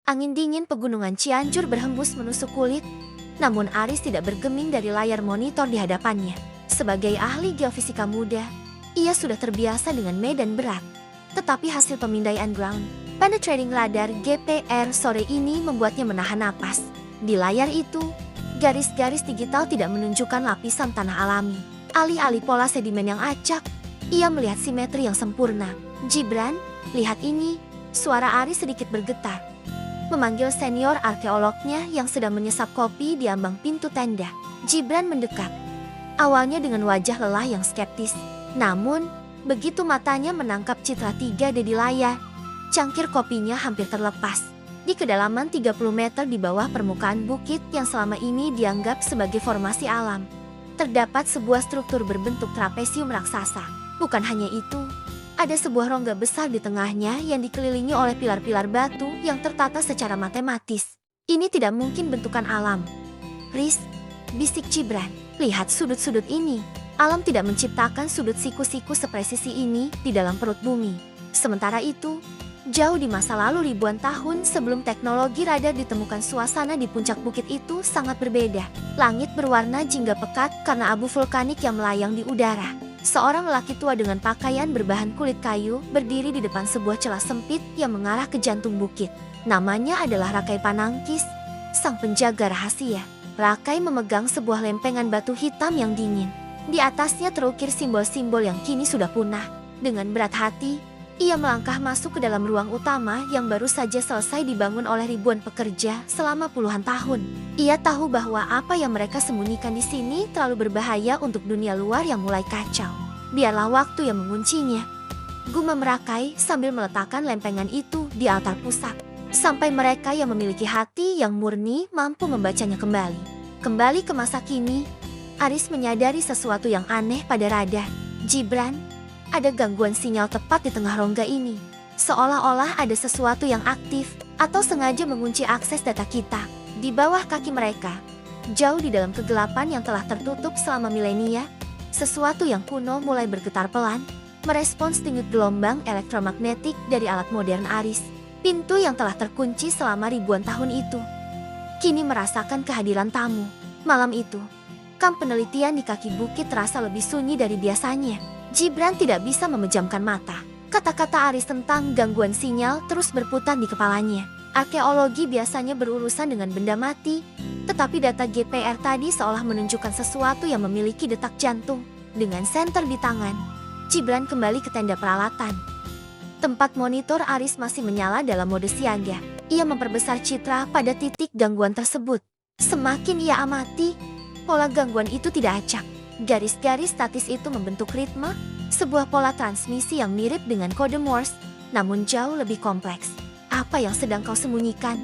Angin dingin pegunungan Cianjur berhembus menusuk kulit, namun Aris tidak bergeming dari layar monitor di hadapannya. Sebagai ahli geofisika muda, ia sudah terbiasa dengan medan berat. Tetapi hasil pemindaian ground penetrating radar GPR sore ini membuatnya menahan napas. Di layar itu, garis-garis digital tidak menunjukkan lapisan tanah alami. Alih-alih pola sedimen yang acak, ia melihat simetri yang sempurna. "Gibran, lihat ini." Suara Aris sedikit bergetar, memanggil senior arkeolognya yang sedang menyesap kopi di ambang pintu tenda. Gibran mendekat, awalnya dengan wajah lelah yang skeptis. Namun, begitu matanya menangkap citra 3D di layar, cangkir kopinya hampir terlepas. Di kedalaman 30 meter di bawah permukaan bukit yang selama ini dianggap sebagai formasi alam, terdapat sebuah struktur berbentuk trapesium raksasa. Bukan hanya itu, ada sebuah rongga besar di tengahnya yang dikelilingi oleh pilar-pilar batu yang tertata secara matematis. "Ini tidak mungkin bentukan alam." "Riz," bisik Gibran, "lihat sudut-sudut ini. Alam tidak menciptakan sudut siku-siku sepresisi ini di dalam perut bumi." Sementara itu, jauh di masa lalu ribuan tahun sebelum teknologi radar ditemukan, suasana di puncak bukit itu sangat berbeda. Langit berwarna jingga pekat karena abu vulkanik yang melayang di udara. Seorang lelaki tua dengan pakaian berbahan kulit kayu berdiri di depan sebuah celah sempit yang mengarah ke jantung bukit. Namanya adalah Rakai Panangkis, sang penjaga rahasia. Rakai memegang sebuah lempengan batu hitam yang dingin. Di atasnya terukir simbol-simbol yang kini sudah punah. Dengan berat hati, ia melangkah masuk ke dalam ruang utama yang baru saja selesai dibangun oleh ribuan pekerja selama puluhan tahun. Ia tahu bahwa apa yang mereka sembunyikan di sini terlalu berbahaya untuk dunia luar yang mulai kacau. Biarlah waktu yang menguncinya, gumam Rakai sambil meletakkan lempengan itu di altar pusat. Sampai mereka yang memiliki hati yang murni mampu membacanya kembali. Kembali ke masa kini, Aris menyadari sesuatu yang aneh pada radar. "Gibran, ada gangguan sinyal tepat di tengah rongga ini. Seolah-olah ada sesuatu yang aktif atau sengaja mengunci akses data kita." Di bawah kaki mereka, jauh di dalam kegelapan yang telah tertutup selama milenia, sesuatu yang kuno mulai bergetar pelan, merespons denyut gelombang elektromagnetik dari alat modern Aris. Pintu yang telah terkunci selama ribuan tahun itu kini merasakan kehadiran tamu. Malam itu, kamp penelitian di kaki bukit terasa lebih sunyi dari biasanya. Gibran tidak bisa memejamkan mata. Kata-kata Aris tentang gangguan sinyal terus berputar di kepalanya. Arkeologi biasanya berurusan dengan benda mati, tetapi data GPR tadi seolah menunjukkan sesuatu yang memiliki detak jantung. Dengan senter di tangan, Gibran kembali ke tenda peralatan. Tempat monitor Aris masih menyala dalam mode siaga. Ia memperbesar citra pada titik gangguan tersebut. Semakin ia amati, pola gangguan itu tidak acak. Garis-garis statis itu membentuk ritme, sebuah pola transmisi yang mirip dengan kode Morse, namun jauh lebih kompleks. "Apa yang sedang kau sembunyikan?"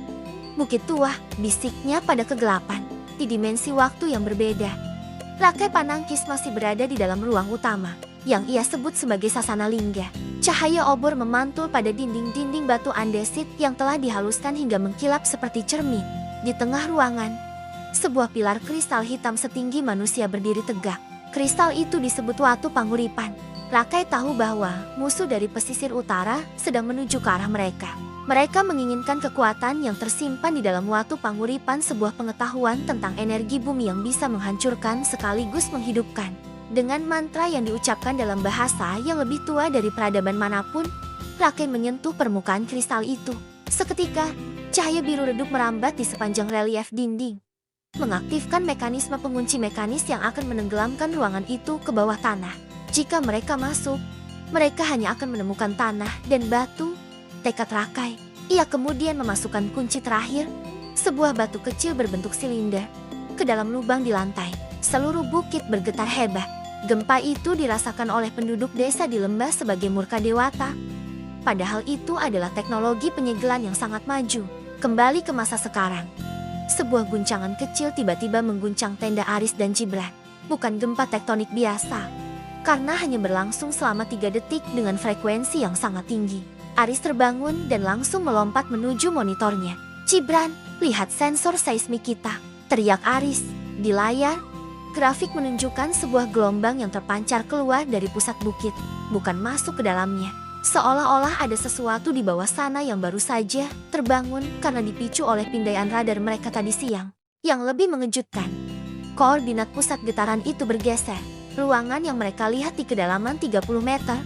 "Bukit tua," bisiknya pada kegelapan. Di dimensi waktu yang berbeda, Rakai Panangkis masih berada di dalam ruang utama, yang ia sebut sebagai Sasana Lingga. Cahaya obor memantul pada dinding-dinding batu andesit yang telah dihaluskan hingga mengkilap seperti cermin. Di tengah ruangan, sebuah pilar kristal hitam setinggi manusia berdiri tegak. Kristal itu disebut Watu Panguripan. Rakai tahu bahwa musuh dari pesisir utara sedang menuju ke arah mereka. Mereka menginginkan kekuatan yang tersimpan di dalam Watu Panguripan, sebuah pengetahuan tentang energi bumi yang bisa menghancurkan sekaligus menghidupkan. Dengan mantra yang diucapkan dalam bahasa yang lebih tua dari peradaban manapun, Rakai menyentuh permukaan kristal itu. Seketika, cahaya biru redup merambat di sepanjang relief dinding, mengaktifkan mekanisme pengunci mekanis yang akan menenggelamkan ruangan itu ke bawah tanah. Jika mereka masuk, mereka hanya akan menemukan tanah dan batu. Tekad Rakai. Ia kemudian memasukkan kunci terakhir, sebuah batu kecil berbentuk silinder, ke dalam lubang di lantai. Seluruh bukit bergetar hebat. Gempa itu dirasakan oleh penduduk desa di lembah sebagai murka dewata. Padahal itu adalah teknologi penyegelan yang sangat maju. Kembali ke masa sekarang, sebuah guncangan kecil tiba-tiba mengguncang tenda Aris dan Gibran. Bukan gempa tektonik biasa, karena hanya berlangsung selama 3 detik dengan frekuensi yang sangat tinggi. Aris terbangun dan langsung melompat menuju monitornya. "Gibran, lihat sensor seismik kita," teriak Aris. Di layar, grafik menunjukkan sebuah gelombang yang terpancar keluar dari pusat bukit, bukan masuk ke dalamnya. Seolah-olah ada sesuatu di bawah sana yang baru saja terbangun karena dipicu oleh pindaian radar mereka tadi siang. Yang lebih mengejutkan, koordinat pusat getaran itu bergeser. Ruangan yang mereka lihat di kedalaman 30 meter,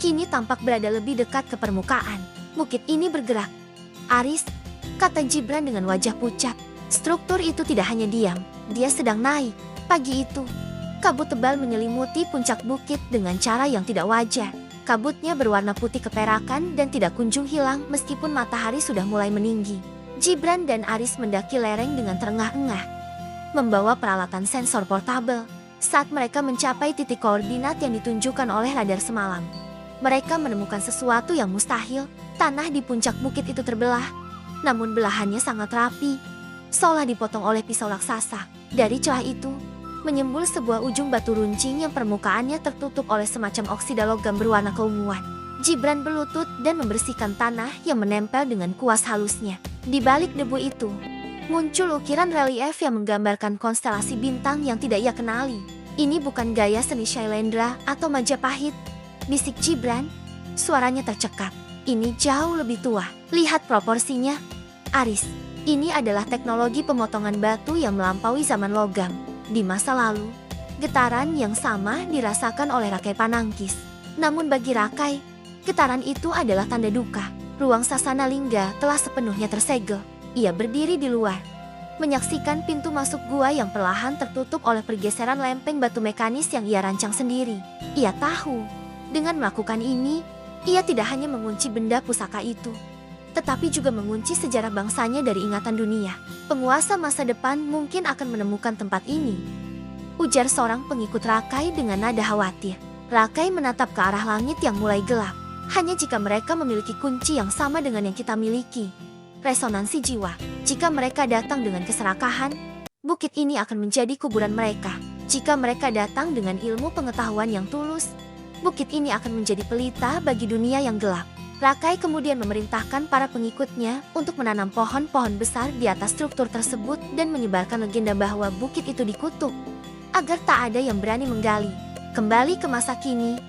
kini tampak berada lebih dekat ke permukaan. Bukit ini bergerak. Aris, kata Gibran dengan wajah pucat. Struktur itu tidak hanya diam, dia sedang naik. Pagi itu, kabut tebal menyelimuti puncak bukit dengan cara yang tidak wajar. Kabutnya berwarna putih keperakan dan tidak kunjung hilang meskipun matahari sudah mulai meninggi. Gibran dan Aris mendaki lereng dengan terengah-engah, membawa peralatan sensor portabel. Saat mereka mencapai titik koordinat yang ditunjukkan oleh radar semalam, mereka menemukan sesuatu yang mustahil. Tanah di puncak bukit itu terbelah, namun belahannya sangat rapi, seolah dipotong oleh pisau raksasa. Dari celah itu, menyembul sebuah ujung batu runcing yang permukaannya tertutup oleh semacam oksida logam berwarna keunguan. Gibran berlutut dan membersihkan tanah yang menempel dengan kuas halusnya. Di balik debu itu, muncul ukiran relief yang menggambarkan konstelasi bintang yang tidak ia kenali. Ini bukan gaya seni Shailendra atau Majapahit, bisik Gibran. Suaranya tercekat. Ini jauh lebih tua. Lihat proporsinya, Aris. Ini adalah teknologi pemotongan batu yang melampaui zaman logam. Di masa lalu, getaran yang sama dirasakan oleh Rakai Panangkis. Namun bagi Rakai, getaran itu adalah tanda duka. Ruang Sasana Lingga telah sepenuhnya tersegel. Ia berdiri di luar, menyaksikan pintu masuk gua yang perlahan tertutup oleh pergeseran lempeng batu mekanis yang ia rancang sendiri. Ia tahu, dengan melakukan ini, ia tidak hanya mengunci benda pusaka itu, tetapi juga mengunci sejarah bangsanya dari ingatan dunia. Penguasa masa depan mungkin akan menemukan tempat ini, ujar seorang pengikut Rakai dengan nada khawatir. Rakai menatap ke arah langit yang mulai gelap. Hanya jika mereka memiliki kunci yang sama dengan yang kita miliki, resonansi jiwa, jika mereka datang dengan keserakahan, bukit ini akan menjadi kuburan mereka. Jika mereka datang dengan ilmu pengetahuan yang tulus, bukit ini akan menjadi pelita bagi dunia yang gelap. Rakai kemudian memerintahkan para pengikutnya untuk menanam pohon-pohon besar di atas struktur tersebut dan menyebarkan legenda bahwa bukit itu dikutuk, agar tak ada yang berani menggali. Kembali ke masa kini,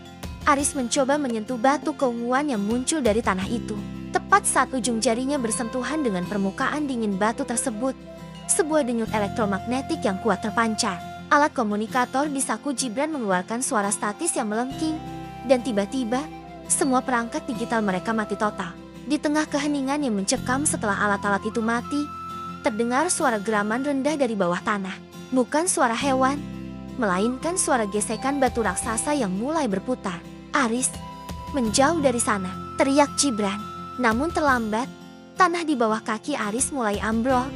Aris mencoba menyentuh batu keunguan yang muncul dari tanah itu. Tepat saat ujung jarinya bersentuhan dengan permukaan dingin batu tersebut, sebuah denyut elektromagnetik yang kuat terpancar. Alat komunikator di saku Gibran mengeluarkan suara statis yang melengking, dan tiba-tiba, semua perangkat digital mereka mati total. Di tengah keheningan yang mencekam setelah alat-alat itu mati, terdengar suara geraman rendah dari bawah tanah. Bukan suara hewan, melainkan suara gesekan batu raksasa yang mulai berputar. Aris, menjauh dari sana, teriak Gibran. Namun terlambat, tanah di bawah kaki Aris mulai ambrol,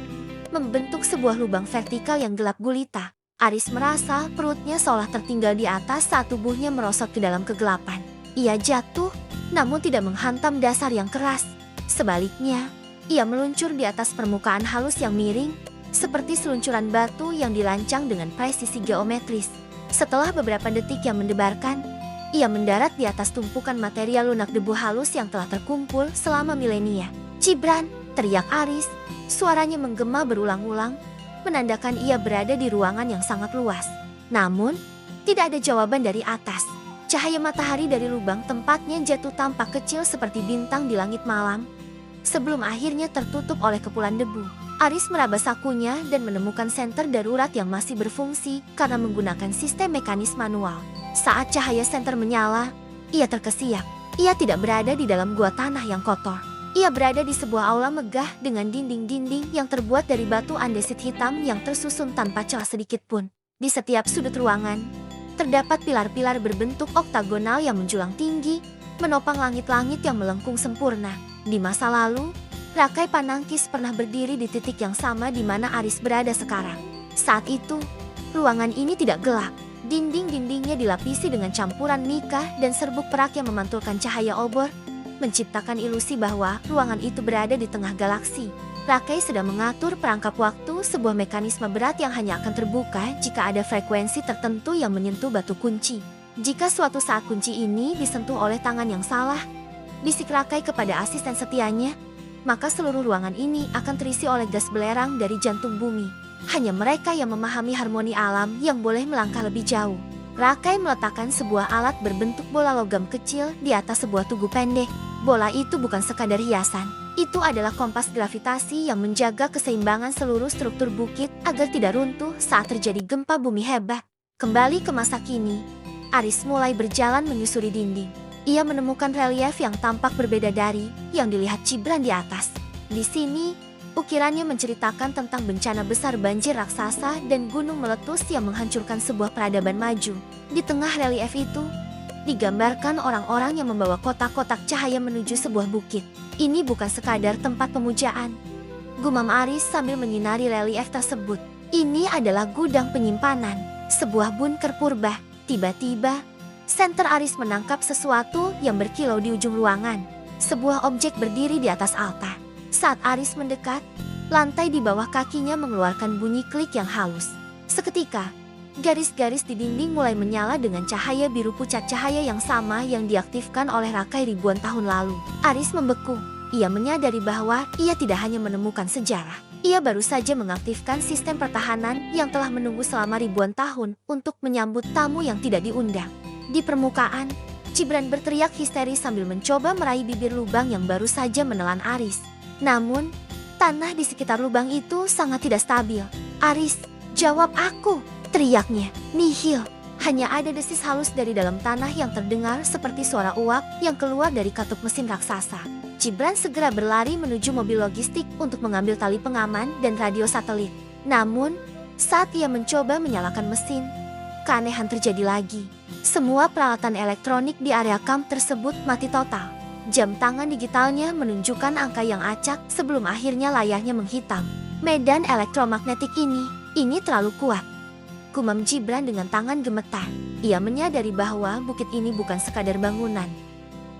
membentuk sebuah lubang vertikal yang gelap gulita. Aris merasa perutnya seolah tertinggal di atas saat tubuhnya merosot ke dalam kegelapan. Ia jatuh, namun tidak menghantam dasar yang keras. Sebaliknya, ia meluncur di atas permukaan halus yang miring, seperti seluncuran batu yang dirancang dengan presisi geometris. Setelah beberapa detik yang mendebarkan, ia mendarat di atas tumpukan material lunak debu halus yang telah terkumpul selama milenia. Gibran, teriak Aris, suaranya menggema berulang-ulang, menandakan ia berada di ruangan yang sangat luas. Namun, tidak ada jawaban dari atas. Cahaya matahari dari lubang tempatnya jatuh tampak kecil seperti bintang di langit malam, sebelum akhirnya tertutup oleh kepulan debu. Aris meraba sakunya dan menemukan senter darurat yang masih berfungsi karena menggunakan sistem mekanis manual. Saat cahaya senter menyala, ia terkesiap. Ia tidak berada di dalam gua tanah yang kotor. Ia berada di sebuah aula megah dengan dinding-dinding yang terbuat dari batu andesit hitam yang tersusun tanpa celah sedikit pun. Di setiap sudut ruangan, terdapat pilar-pilar berbentuk oktagonal yang menjulang tinggi, menopang langit-langit yang melengkung sempurna. Di masa lalu, Rakai Panangkis pernah berdiri di titik yang sama di mana Aris berada sekarang. Saat itu, ruangan ini tidak gelap. Dinding-dindingnya dilapisi dengan campuran mika dan serbuk perak yang memantulkan cahaya obor, menciptakan ilusi bahwa ruangan itu berada di tengah galaksi. Rakai sedang mengatur perangkap waktu, sebuah mekanisme berat yang hanya akan terbuka jika ada frekuensi tertentu yang menyentuh batu kunci. Jika suatu saat kunci ini disentuh oleh tangan yang salah, bisik Rakai kepada asisten setianya, maka seluruh ruangan ini akan terisi oleh gas belerang dari jantung bumi. Hanya mereka yang memahami harmoni alam yang boleh melangkah lebih jauh. Rakai meletakkan sebuah alat berbentuk bola logam kecil di atas sebuah tugu pendek. Bola itu bukan sekadar hiasan. Itu adalah kompas gravitasi yang menjaga keseimbangan seluruh struktur bukit agar tidak runtuh saat terjadi gempa bumi hebat. Kembali ke masa kini, Aris mulai berjalan menyusuri dinding. Ia menemukan relief yang tampak berbeda dari yang dilihat Gibran di atas. Di sini, ukirannya menceritakan tentang bencana besar banjir raksasa dan gunung meletus yang menghancurkan sebuah peradaban maju. Di tengah relief itu, digambarkan orang-orang yang membawa kotak-kotak cahaya menuju sebuah bukit. Ini bukan sekadar tempat pemujaan, gumam Aris sambil menyinari relief tersebut. Ini adalah gudang penyimpanan, sebuah bunker purba. Tiba-tiba, senter Aris menangkap sesuatu yang berkilau di ujung ruangan. Sebuah objek berdiri di atas altar. Saat Aris mendekat, lantai di bawah kakinya mengeluarkan bunyi klik yang halus. Seketika, garis-garis di dinding mulai menyala dengan cahaya biru pucat, cahaya yang sama yang diaktifkan oleh Rakai ribuan tahun lalu. Aris membeku. Ia menyadari bahwa ia tidak hanya menemukan sejarah. Ia baru saja mengaktifkan sistem pertahanan yang telah menunggu selama ribuan tahun untuk menyambut tamu yang tidak diundang. Di permukaan, Gibran berteriak histeris sambil mencoba meraih bibir lubang yang baru saja menelan Aris. Namun, tanah di sekitar lubang itu sangat tidak stabil. "Aris, jawab aku!" teriaknya. Nihil. Hanya ada desis halus dari dalam tanah yang terdengar seperti suara uap yang keluar dari katup mesin raksasa. Gibran segera berlari menuju mobil logistik untuk mengambil tali pengaman dan radio satelit. Namun, saat ia mencoba menyalakan mesin, keanehan terjadi lagi. Semua peralatan elektronik di area kamp tersebut mati total. Jam tangan digitalnya menunjukkan angka yang acak sebelum akhirnya layarnya menghitam. Medan elektromagnetik ini terlalu kuat. Gumam Gibran dengan tangan gemetar. Ia menyadari bahwa bukit ini bukan sekadar bangunan,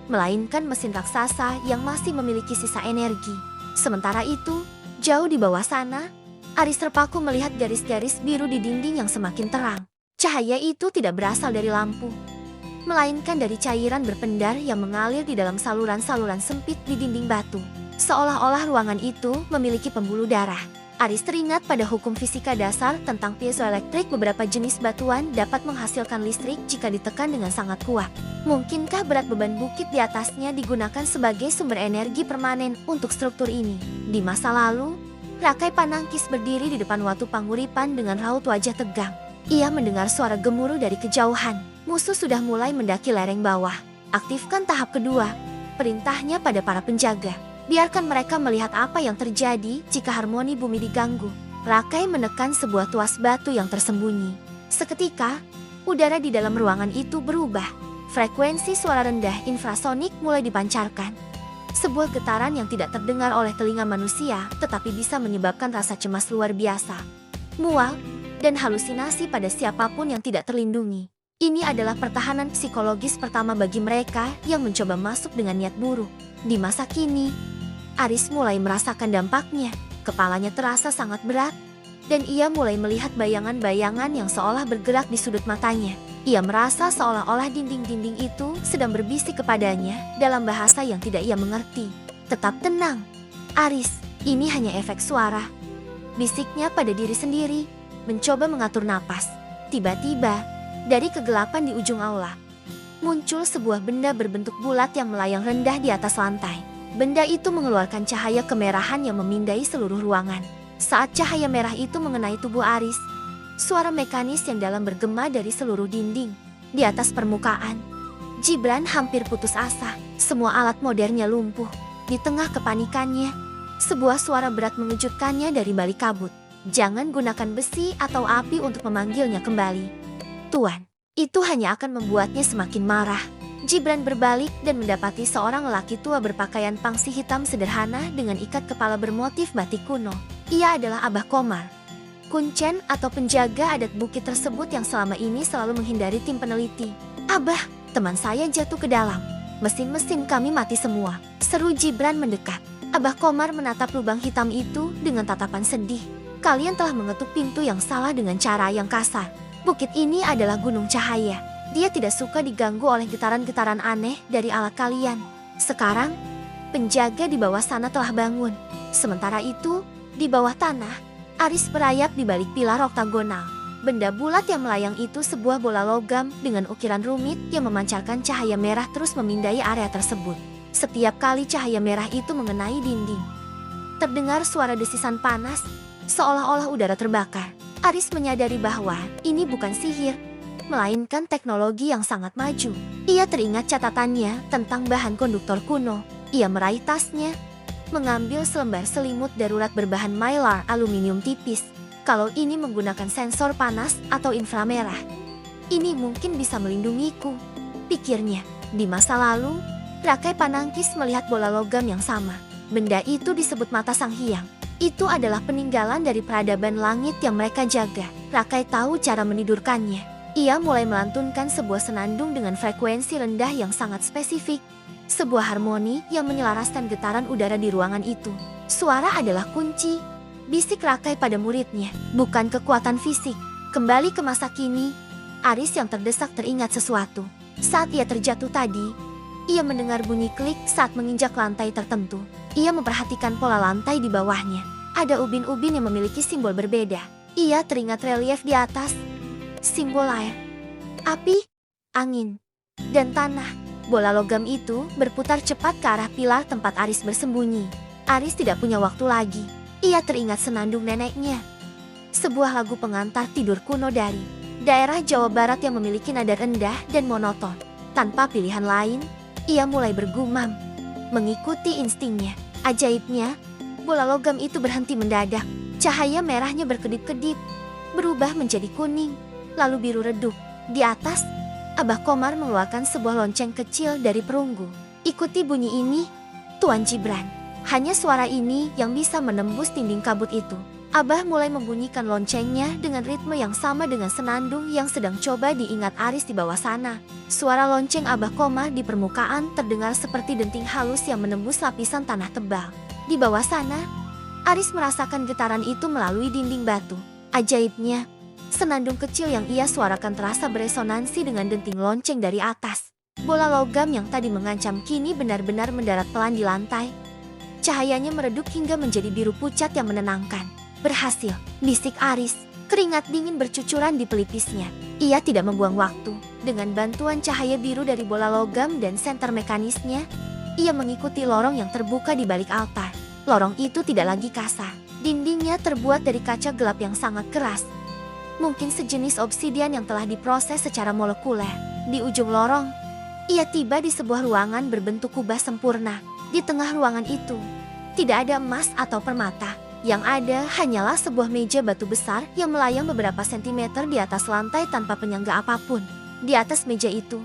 melainkan mesin raksasa yang masih memiliki sisa energi. Sementara itu, jauh di bawah sana, Aris terpaku melihat garis-garis biru di dinding yang semakin terang. Cahaya itu tidak berasal dari lampu, melainkan dari cairan berpendar yang mengalir di dalam saluran-saluran sempit di dinding batu. Seolah-olah ruangan itu memiliki pembuluh darah. Aris teringat pada hukum fisika dasar tentang piezoelektrik. Beberapa jenis batuan dapat menghasilkan listrik jika ditekan dengan sangat kuat. Mungkinkah berat beban bukit di atasnya digunakan sebagai sumber energi permanen untuk struktur ini? Di masa lalu, Rakai Panangkis berdiri di depan Watu Panguripan dengan raut wajah tegang. Ia mendengar suara gemuruh dari kejauhan. Musuh sudah mulai mendaki lereng bawah. Aktifkan tahap kedua, perintahnya pada para penjaga. Biarkan mereka melihat apa yang terjadi jika harmoni bumi diganggu. Rakai menekan sebuah tuas batu yang tersembunyi. Seketika, udara di dalam ruangan itu berubah. Frekuensi suara rendah infrasonik mulai dipancarkan. Sebuah getaran yang tidak terdengar oleh telinga manusia, tetapi bisa menyebabkan rasa cemas luar biasa, mual, dan halusinasi pada siapapun yang tidak terlindungi. Ini adalah pertahanan psikologis pertama bagi mereka yang mencoba masuk dengan niat buruk. Di masa kini, Aris mulai merasakan dampaknya. Kepalanya terasa sangat berat, dan ia mulai melihat bayangan-bayangan yang seolah bergerak di sudut matanya. Ia merasa seolah-olah dinding-dinding itu sedang berbisik kepadanya dalam bahasa yang tidak ia mengerti. "Tetap tenang, Aris, ini hanya efek suara," bisiknya pada diri sendiri, mencoba mengatur napas. Tiba-tiba, dari kegelapan di ujung aula, muncul sebuah benda berbentuk bulat yang melayang rendah di atas lantai. Benda itu mengeluarkan cahaya kemerahan yang memindai seluruh ruangan. Saat cahaya merah itu mengenai tubuh Aris, suara mekanis yang dalam bergema dari seluruh dinding. Di atas permukaan, Gibran hampir putus asa. Semua alat modernnya lumpuh. Di tengah kepanikannya, sebuah suara berat mengejutkannya dari balik kabut. "Jangan gunakan besi atau api untuk memanggilnya kembali, Tuan. Itu hanya akan membuatnya semakin marah." Gibran berbalik dan mendapati seorang lelaki tua berpakaian pangsi hitam sederhana dengan ikat kepala bermotif batik kuno. Ia adalah Abah Komar, kuncen atau penjaga adat bukit tersebut yang selama ini selalu menghindari tim peneliti. "Abah, teman saya jatuh ke dalam. Mesin-mesin kami mati semua," seru Gibran mendekat. Abah Komar menatap lubang hitam itu dengan tatapan sedih. "Kalian telah mengetuk pintu yang salah dengan cara yang kasar. Bukit ini adalah gunung cahaya. Dia tidak suka diganggu oleh getaran-getaran aneh dari alat kalian." Sekarang, penjaga di bawah sana telah bangun. Sementara itu, di bawah tanah, Aris berayap di balik pilar oktagonal. Benda bulat yang melayang itu sebuah bola logam dengan ukiran rumit yang memancarkan cahaya merah terus memindai area tersebut. Setiap kali cahaya merah itu mengenai dinding, terdengar suara desisan panas, seolah-olah udara terbakar. Aris menyadari bahwa ini bukan sihir, melainkan teknologi yang sangat maju. Ia teringat catatannya tentang bahan konduktor kuno. Ia meraih tasnya, mengambil selembar selimut darurat berbahan mylar aluminium tipis. Kalau ini menggunakan sensor panas atau inframerah, ini mungkin bisa melindungiku, pikirnya. Di masa lalu, Rakai Panangkis melihat bola logam yang sama. Benda itu disebut mata sang hyang. Itu adalah peninggalan dari peradaban langit yang mereka jaga. Rakai tahu cara menidurkannya. Ia mulai melantunkan sebuah senandung dengan frekuensi rendah yang sangat spesifik. Sebuah harmoni yang menyelaraskan getaran udara di ruangan itu. Suara adalah kunci, bisik Rakai pada muridnya, bukan kekuatan fisik. Kembali ke masa kini, Aris yang terdesak teringat sesuatu. Saat ia terjatuh tadi, ia mendengar bunyi klik saat menginjak lantai tertentu. Ia memperhatikan pola lantai di bawahnya. Ada ubin-ubin yang memiliki simbol berbeda. Ia teringat relief di atas. Simbol air, api, angin, dan tanah. Bola logam itu berputar cepat ke arah pilar tempat Aris bersembunyi. Aris tidak punya waktu lagi. Ia teringat senandung neneknya. Sebuah lagu pengantar tidur kuno dari daerah Jawa Barat yang memiliki nada rendah dan monoton. Tanpa pilihan lain, ia mulai bergumam, mengikuti instingnya. Ajaibnya, bola logam itu berhenti mendadak. Cahaya merahnya berkedip-kedip, berubah menjadi kuning, lalu biru redup. Di atas, Abah Komar mengeluarkan sebuah lonceng kecil dari perunggu. Ikuti bunyi ini, Tuan Gibran. Hanya suara ini yang bisa menembus dinding kabut itu. Abah mulai membunyikan loncengnya dengan ritme yang sama dengan senandung yang sedang coba diingat Aris di bawah sana. Suara lonceng Abah Komar di permukaan terdengar seperti denting halus yang menembus lapisan tanah tebal. Di bawah sana, Aris merasakan getaran itu melalui dinding batu. Ajaibnya, senandung kecil yang ia suarakan terasa beresonansi dengan denting lonceng dari atas. Bola logam yang tadi mengancam kini benar-benar mendarat pelan di lantai. Cahayanya meredup hingga menjadi biru pucat yang menenangkan. Berhasil, bisik Aris. Keringat dingin bercucuran di pelipisnya. Ia tidak membuang waktu. Dengan bantuan cahaya biru dari bola logam dan senter mekanisnya, ia mengikuti lorong yang terbuka di balik altar. Lorong itu tidak lagi kasar. Dindingnya terbuat dari kaca gelap yang sangat keras. Mungkin sejenis obsidian yang telah diproses secara molekuler. Di ujung lorong, ia tiba di sebuah ruangan berbentuk kubah sempurna. Di tengah ruangan itu, tidak ada emas atau permata. Yang ada hanyalah sebuah meja batu besar yang melayang beberapa sentimeter di atas lantai tanpa penyangga apapun. Di atas meja itu,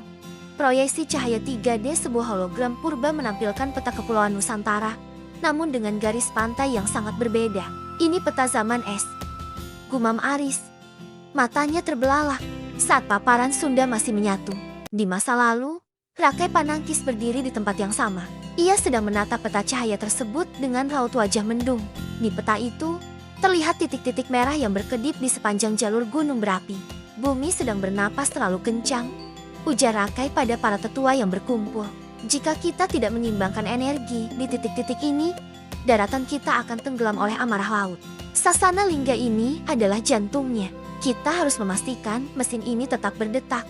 proyeksi cahaya 3D sebuah hologram purba menampilkan peta kepulauan Nusantara, namun dengan garis pantai yang sangat berbeda. Ini peta zaman es, gumam Aris. Matanya terbelalak saat paparan Sunda masih menyatu. Di masa lalu, Rakai Panangkis berdiri di tempat yang sama. Ia sedang menatap peta cahaya tersebut dengan raut wajah mendung. Di peta itu, terlihat titik-titik merah yang berkedip di sepanjang jalur gunung berapi. Bumi sedang bernapas terlalu kencang, ujar Rakai pada para tetua yang berkumpul. Jika kita tidak menyimbangkan energi di titik-titik ini, daratan kita akan tenggelam oleh amarah laut. Sasana Lingga ini adalah jantungnya. Kita harus memastikan mesin ini tetap berdetak,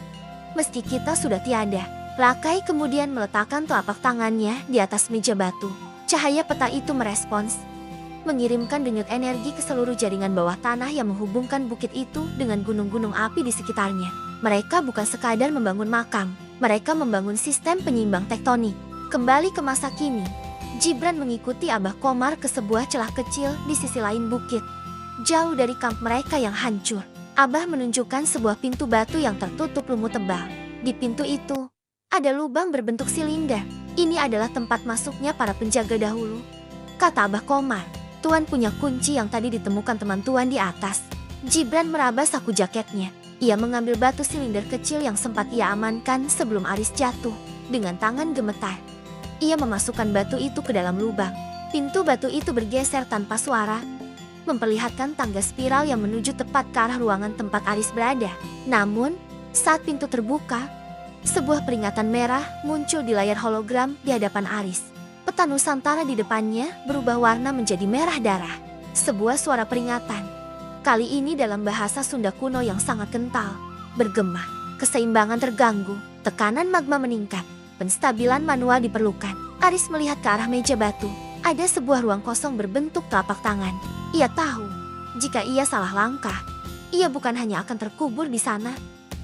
meski kita sudah tiada. Rakai kemudian meletakkan telapak tangannya di atas meja batu. Cahaya peta itu merespons, mengirimkan denyut energi ke seluruh jaringan bawah tanah yang menghubungkan bukit itu dengan gunung-gunung api di sekitarnya. Mereka bukan sekadar membangun makam, mereka membangun sistem penyimbang tektonik. Kembali ke masa kini, Gibran mengikuti Abah Komar ke sebuah celah kecil di sisi lain bukit, jauh dari kamp mereka yang hancur. Abah menunjukkan sebuah pintu batu yang tertutup lumut tebal. Di pintu itu, ada lubang berbentuk silinder. Ini adalah tempat masuknya para penjaga dahulu, kata Abah Komar. Tuan punya kunci yang tadi ditemukan teman Tuan di atas. Gibran meraba saku jaketnya. Ia mengambil batu silinder kecil yang sempat ia amankan sebelum Aris jatuh. Dengan tangan gemetar, ia memasukkan batu itu ke dalam lubang. Pintu batu itu bergeser tanpa suara, memperlihatkan tangga spiral yang menuju tepat ke arah ruangan tempat Aris berada. Namun, saat pintu terbuka, sebuah peringatan merah muncul di layar hologram di hadapan Aris. Peta Nusantara di depannya berubah warna menjadi merah darah. Sebuah suara peringatan, Kali ini dalam bahasa Sunda kuno yang sangat kental. Bergema, keseimbangan terganggu, tekanan magma meningkat, penstabilan manual diperlukan. Aris melihat ke arah meja batu. Ada sebuah ruang kosong berbentuk telapak tangan. Ia tahu, jika ia salah langkah, ia bukan hanya akan terkubur di sana,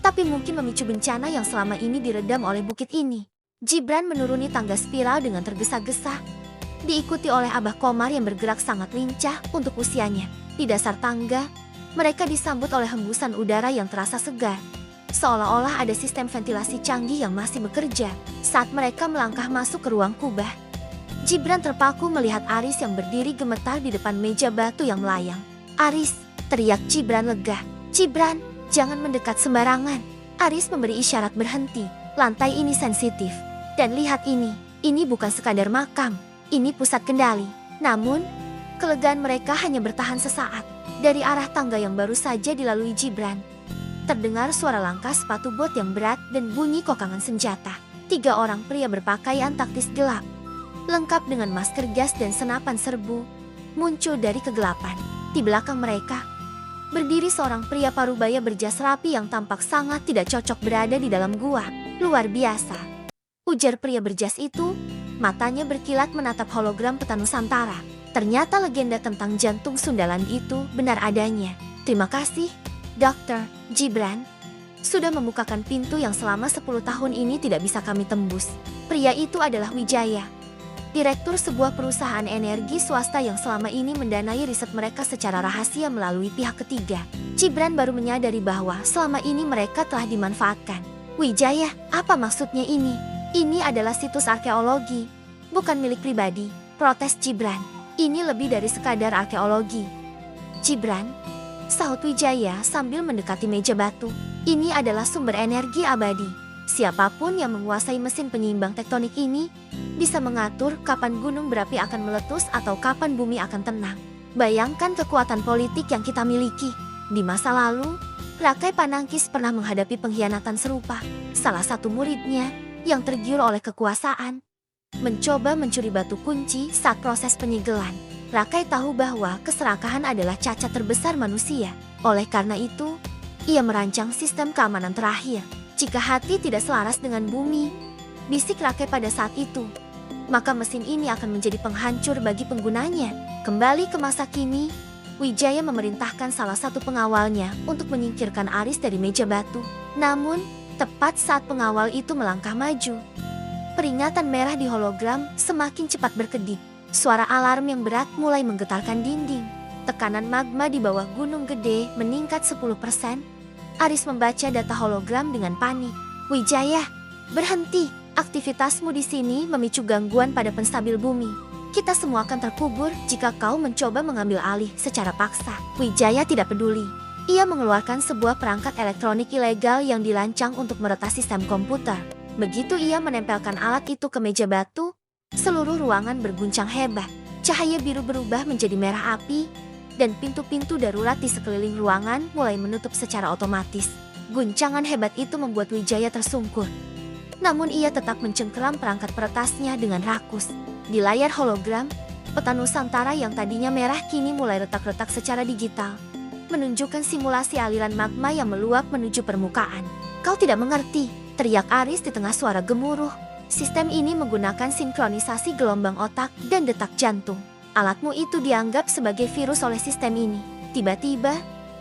tapi mungkin memicu bencana yang selama ini diredam oleh bukit ini. Gibran menuruni tangga spiral dengan tergesa-gesa, diikuti oleh Abah Komar yang bergerak sangat lincah untuk usianya. Di dasar tangga, mereka disambut oleh hembusan udara yang terasa segar, seolah-olah ada sistem ventilasi canggih yang masih bekerja. Saat mereka melangkah masuk ke ruang kubah, Gibran terpaku melihat Aris yang berdiri gemetar di depan meja batu yang melayang. "Aris!" teriak Gibran lega. "Gibran, jangan mendekat sembarangan." Aris memberi isyarat berhenti. "Lantai ini sensitif. Dan lihat ini bukan sekadar makam, ini pusat kendali." Namun, kelegaan mereka hanya bertahan sesaat. Dari arah tangga yang baru saja dilalui Gibran, terdengar suara langkah sepatu bot yang berat dan bunyi kokangan senjata. 3 orang pria berpakaian taktis gelap, lengkap dengan masker gas dan senapan serbu, muncul dari kegelapan. Di belakang mereka, berdiri seorang pria parubaya berjas rapi yang tampak sangat tidak cocok berada di dalam gua. "Luar biasa," ujar pria berjas itu, matanya berkilat menatap hologram peta Nusantara. Ternyata legenda tentang jantung Sundaland itu benar adanya. "Terima kasih, Dr. Gibran, sudah membukakan pintu yang selama 10 tahun ini tidak bisa kami tembus." Pria itu adalah Wijaya, direktur sebuah perusahaan energi swasta yang selama ini mendanai riset mereka secara rahasia melalui pihak ketiga. Gibran baru menyadari bahwa selama ini mereka telah dimanfaatkan. "Wijaya, apa maksudnya ini?" "Ini adalah situs arkeologi, bukan milik pribadi," protes Gibran. "Ini lebih dari sekadar arkeologi, Gibran," sahut Wijaya sambil mendekati meja batu. "Ini adalah sumber energi abadi. Siapapun yang menguasai mesin penyeimbang tektonik ini bisa mengatur kapan gunung berapi akan meletus atau kapan bumi akan tenang. Bayangkan kekuatan politik yang kita miliki. Di masa lalu, Rakai Panangkis pernah menghadapi pengkhianatan serupa. Salah satu muridnya yang tergiur oleh kekuasaan mencoba mencuri batu kunci saat proses penyegelan. Rakai tahu bahwa keserakahan adalah cacat terbesar manusia. Oleh karena itu, ia merancang sistem keamanan terakhir. Jika hati tidak selaras dengan bumi, bisik Rakai pada saat itu, maka mesin ini akan menjadi penghancur bagi penggunanya. Kembali ke masa kini, Wijaya memerintahkan salah satu pengawalnya untuk menyingkirkan Aris dari meja batu. Namun, tepat saat pengawal itu melangkah maju, peringatan merah di hologram semakin cepat berkedip. Suara alarm yang berat mulai menggetarkan dinding. Tekanan magma di bawah gunung gede meningkat 10%. Aris membaca data hologram dengan panik. "Wijaya, berhenti. Aktivitasmu di sini memicu gangguan pada penstabil bumi. Kita semua akan terkubur jika kau mencoba mengambil alih secara paksa." Wijaya tidak peduli. Ia mengeluarkan sebuah perangkat elektronik ilegal yang dirancang untuk meretas sistem komputer. Begitu ia menempelkan alat itu ke meja batu, seluruh ruangan berguncang hebat. Cahaya biru berubah menjadi merah api, dan pintu-pintu darurat di sekeliling ruangan mulai menutup secara otomatis. Guncangan hebat itu membuat Wijaya tersungkur. Namun ia tetap mencengkeram perangkat peretasnya dengan rakus. Di layar hologram, peta Nusantara yang tadinya merah kini mulai retak-retak secara digital, menunjukkan simulasi aliran magma yang meluap menuju permukaan. "Kau tidak mengerti," teriak Aris di tengah suara gemuruh. "Sistem ini menggunakan sinkronisasi gelombang otak dan detak jantung. Alatmu itu dianggap sebagai virus oleh sistem ini." Tiba-tiba,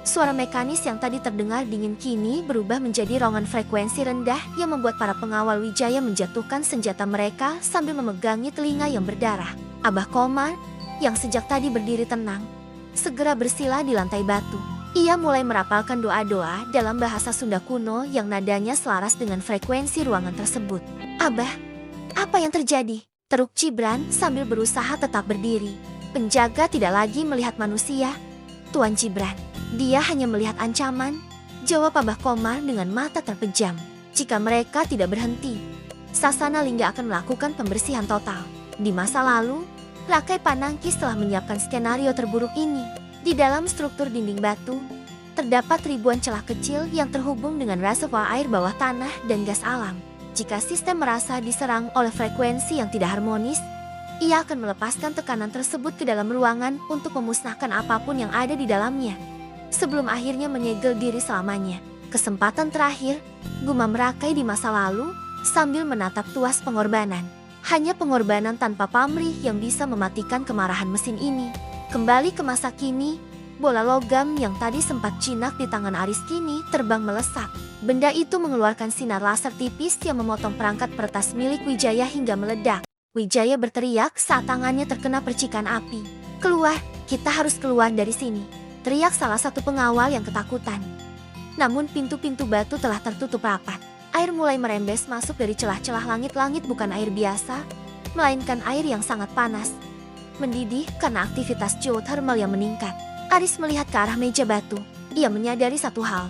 suara mekanis yang tadi terdengar dingin kini berubah menjadi rongan frekuensi rendah yang membuat para pengawal Wijaya menjatuhkan senjata mereka sambil memegangi telinga yang berdarah. Abah Komar, yang sejak tadi berdiri tenang, segera bersila di lantai batu. Ia mulai merapalkan doa-doa dalam bahasa Sunda kuno yang nadanya selaras dengan frekuensi ruangan tersebut. "Abah, apa yang terjadi?" teruk Gibran sambil berusaha tetap berdiri. "Penjaga tidak lagi melihat manusia, Tuan Gibran. Dia hanya melihat ancaman," jawab Abah Komar dengan mata terpejam. "Jika mereka tidak berhenti, Sasana Lingga akan melakukan pembersihan total." Di masa lalu, Rakai Panangkis telah menyiapkan skenario terburuk ini. Di dalam struktur dinding batu, terdapat ribuan celah kecil yang terhubung dengan reservoir air bawah tanah dan gas alam. Jika sistem merasa diserang oleh frekuensi yang tidak harmonis, ia akan melepaskan tekanan tersebut ke dalam ruangan untuk memusnahkan apapun yang ada di dalamnya. sebelum akhirnya menyegel diri selamanya. Kesempatan terakhir, gumam Rakai di masa lalu, sambil menatap tuas pengorbanan. Hanya pengorbanan tanpa pamrih yang bisa mematikan kemarahan mesin ini. Kembali ke masa kini, bola logam yang tadi sempat jinak di tangan Aris kini terbang melesat. Benda itu mengeluarkan sinar laser tipis yang memotong perangkat peretas milik Wijaya hingga meledak. Wijaya berteriak saat tangannya terkena percikan api. "Keluar, kita harus keluar dari sini," teriak salah satu pengawal yang ketakutan. Namun pintu-pintu batu telah tertutup rapat. Air mulai merembes masuk dari celah-celah langit-langit, bukan air biasa, melainkan air yang sangat panas, mendidih karena aktivitas geothermal yang meningkat. Aris melihat ke arah meja batu. Ia menyadari satu hal.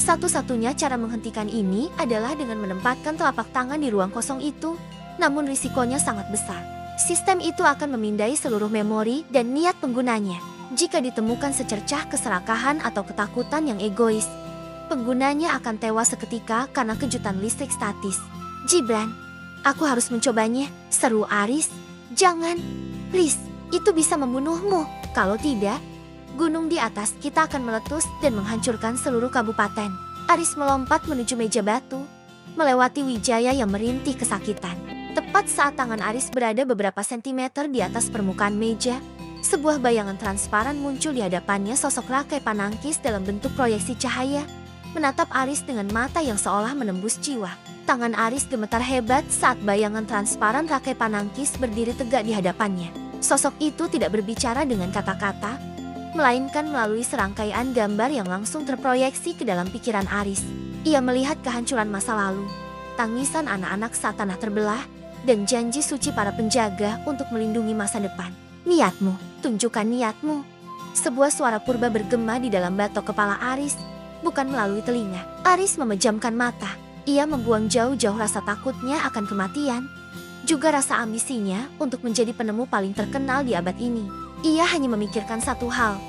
Satu-satunya cara menghentikan ini adalah dengan menempatkan telapak tangan di ruang kosong itu, namun risikonya sangat besar. Sistem itu akan memindai seluruh memori dan niat penggunanya. Jika ditemukan secercah keserakahan atau ketakutan yang egois, penggunanya akan tewas seketika karena kejutan listrik statis. "Gibran, aku harus mencobanya," seru Aris. "Jangan, please, itu bisa membunuhmu. Kalau tidak, gunung di atas kita akan meletus dan menghancurkan seluruh kabupaten." Aris melompat menuju meja batu, melewati Wijaya yang merintih kesakitan. Tepat saat tangan Aris berada beberapa sentimeter di atas permukaan meja, sebuah bayangan transparan muncul di hadapannya. Sosok Rakai Panangkis dalam bentuk proyeksi cahaya menatap Aris dengan mata yang seolah menembus jiwa. Tangan Aris gemetar hebat saat bayangan transparan Rakai Panangkis berdiri tegak di hadapannya. Sosok itu tidak berbicara dengan kata-kata, melainkan melalui serangkaian gambar yang langsung terproyeksi ke dalam pikiran Aris. Ia melihat kehancuran masa lalu, tangisan anak-anak saat tanah terbelah, dan janji suci para penjaga untuk melindungi masa depan. "Niatmu, tunjukkan niatmu." Sebuah suara purba bergema di dalam batok kepala Aris, bukan melalui telinga. Aris memejamkan mata. Ia membuang jauh-jauh rasa takutnya akan kematian, juga rasa ambisinya untuk menjadi penemu paling terkenal di abad ini. Ia hanya memikirkan satu hal,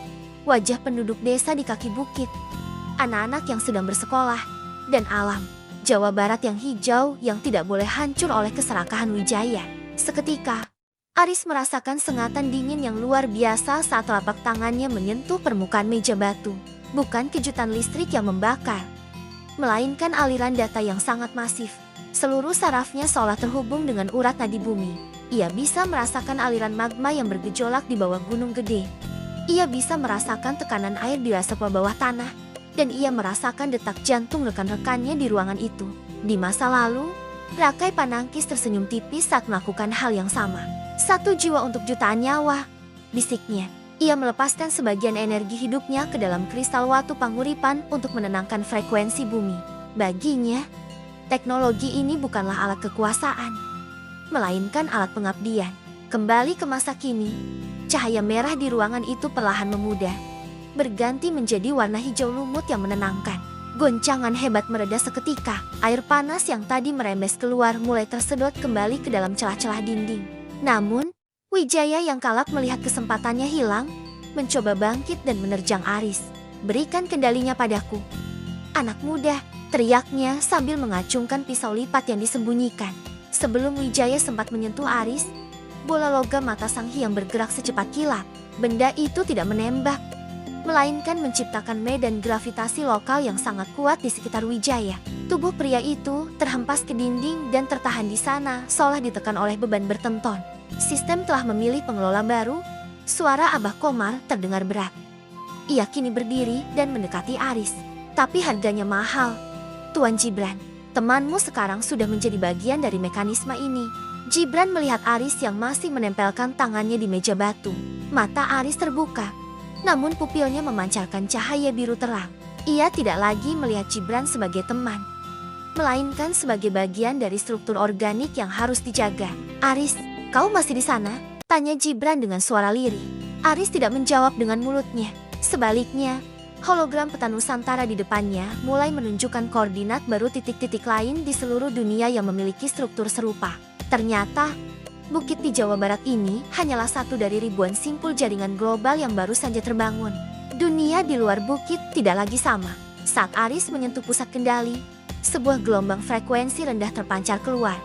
wajah penduduk desa di kaki bukit, anak-anak yang sedang bersekolah, dan alam Jawa Barat yang hijau yang tidak boleh hancur oleh keserakahan Wijaya. Seketika, Aris merasakan sengatan dingin yang luar biasa saat telapak tangannya menyentuh permukaan meja batu. Bukan kejutan listrik yang membakar, melainkan aliran data yang sangat masif. Seluruh sarafnya seolah terhubung dengan urat nadi bumi. Ia bisa merasakan aliran magma yang bergejolak di bawah gunung gede. Ia bisa merasakan tekanan air di reservoir bawah tanah, dan ia merasakan detak jantung rekan-rekannya di ruangan itu. Di masa lalu, Rakai Panangkis tersenyum tipis saat melakukan hal yang sama. "Satu jiwa untuk jutaan nyawa," bisiknya. Ia melepaskan sebagian energi hidupnya ke dalam kristal watu panguripan untuk menenangkan frekuensi bumi. Baginya, teknologi ini bukanlah alat kekuasaan, melainkan alat pengabdian. Kembali ke masa kini, cahaya merah di ruangan itu perlahan memudar, berganti menjadi warna hijau lumut yang menenangkan. Goncangan hebat mereda seketika. Air panas yang tadi merembes keluar mulai tersedot kembali ke dalam celah-celah dinding. Namun, Wijaya yang kalap melihat kesempatannya hilang, mencoba bangkit dan menerjang Aris. "Berikan kendalinya padaku, anak muda," teriaknya sambil mengacungkan pisau lipat yang disembunyikan. Sebelum Wijaya sempat menyentuh Aris, bola logam mata sang hyang bergerak secepat kilat. Benda itu tidak menembak, melainkan menciptakan medan gravitasi lokal yang sangat kuat di sekitar Wijaya. Tubuh pria itu terhempas ke dinding dan tertahan di sana seolah ditekan oleh beban bertonton. "Sistem telah memilih pengelola baru," suara Abah Komar terdengar berat. Ia kini berdiri dan mendekati Aris. "Tapi harganya mahal, Tuan Gibran. Temanmu sekarang sudah menjadi bagian dari mekanisme ini." Gibran melihat Aris yang masih menempelkan tangannya di meja batu. Mata Aris terbuka, namun pupilnya memancarkan cahaya biru terang. Ia tidak lagi melihat Gibran sebagai teman, melainkan sebagai bagian dari struktur organik yang harus dijaga. "Aris, kau masih di sana?" tanya Gibran dengan suara lirih. Aris tidak menjawab dengan mulutnya. Sebaliknya, hologram peta Nusantara di depannya mulai menunjukkan koordinat baru titik-titik lain di seluruh dunia yang memiliki struktur serupa. Ternyata, bukit di Jawa Barat ini hanyalah satu dari ribuan simpul jaringan global yang baru saja terbangun. Dunia di luar bukit tidak lagi sama. Saat Aris menyentuh pusat kendali, sebuah gelombang frekuensi rendah terpancar keluar,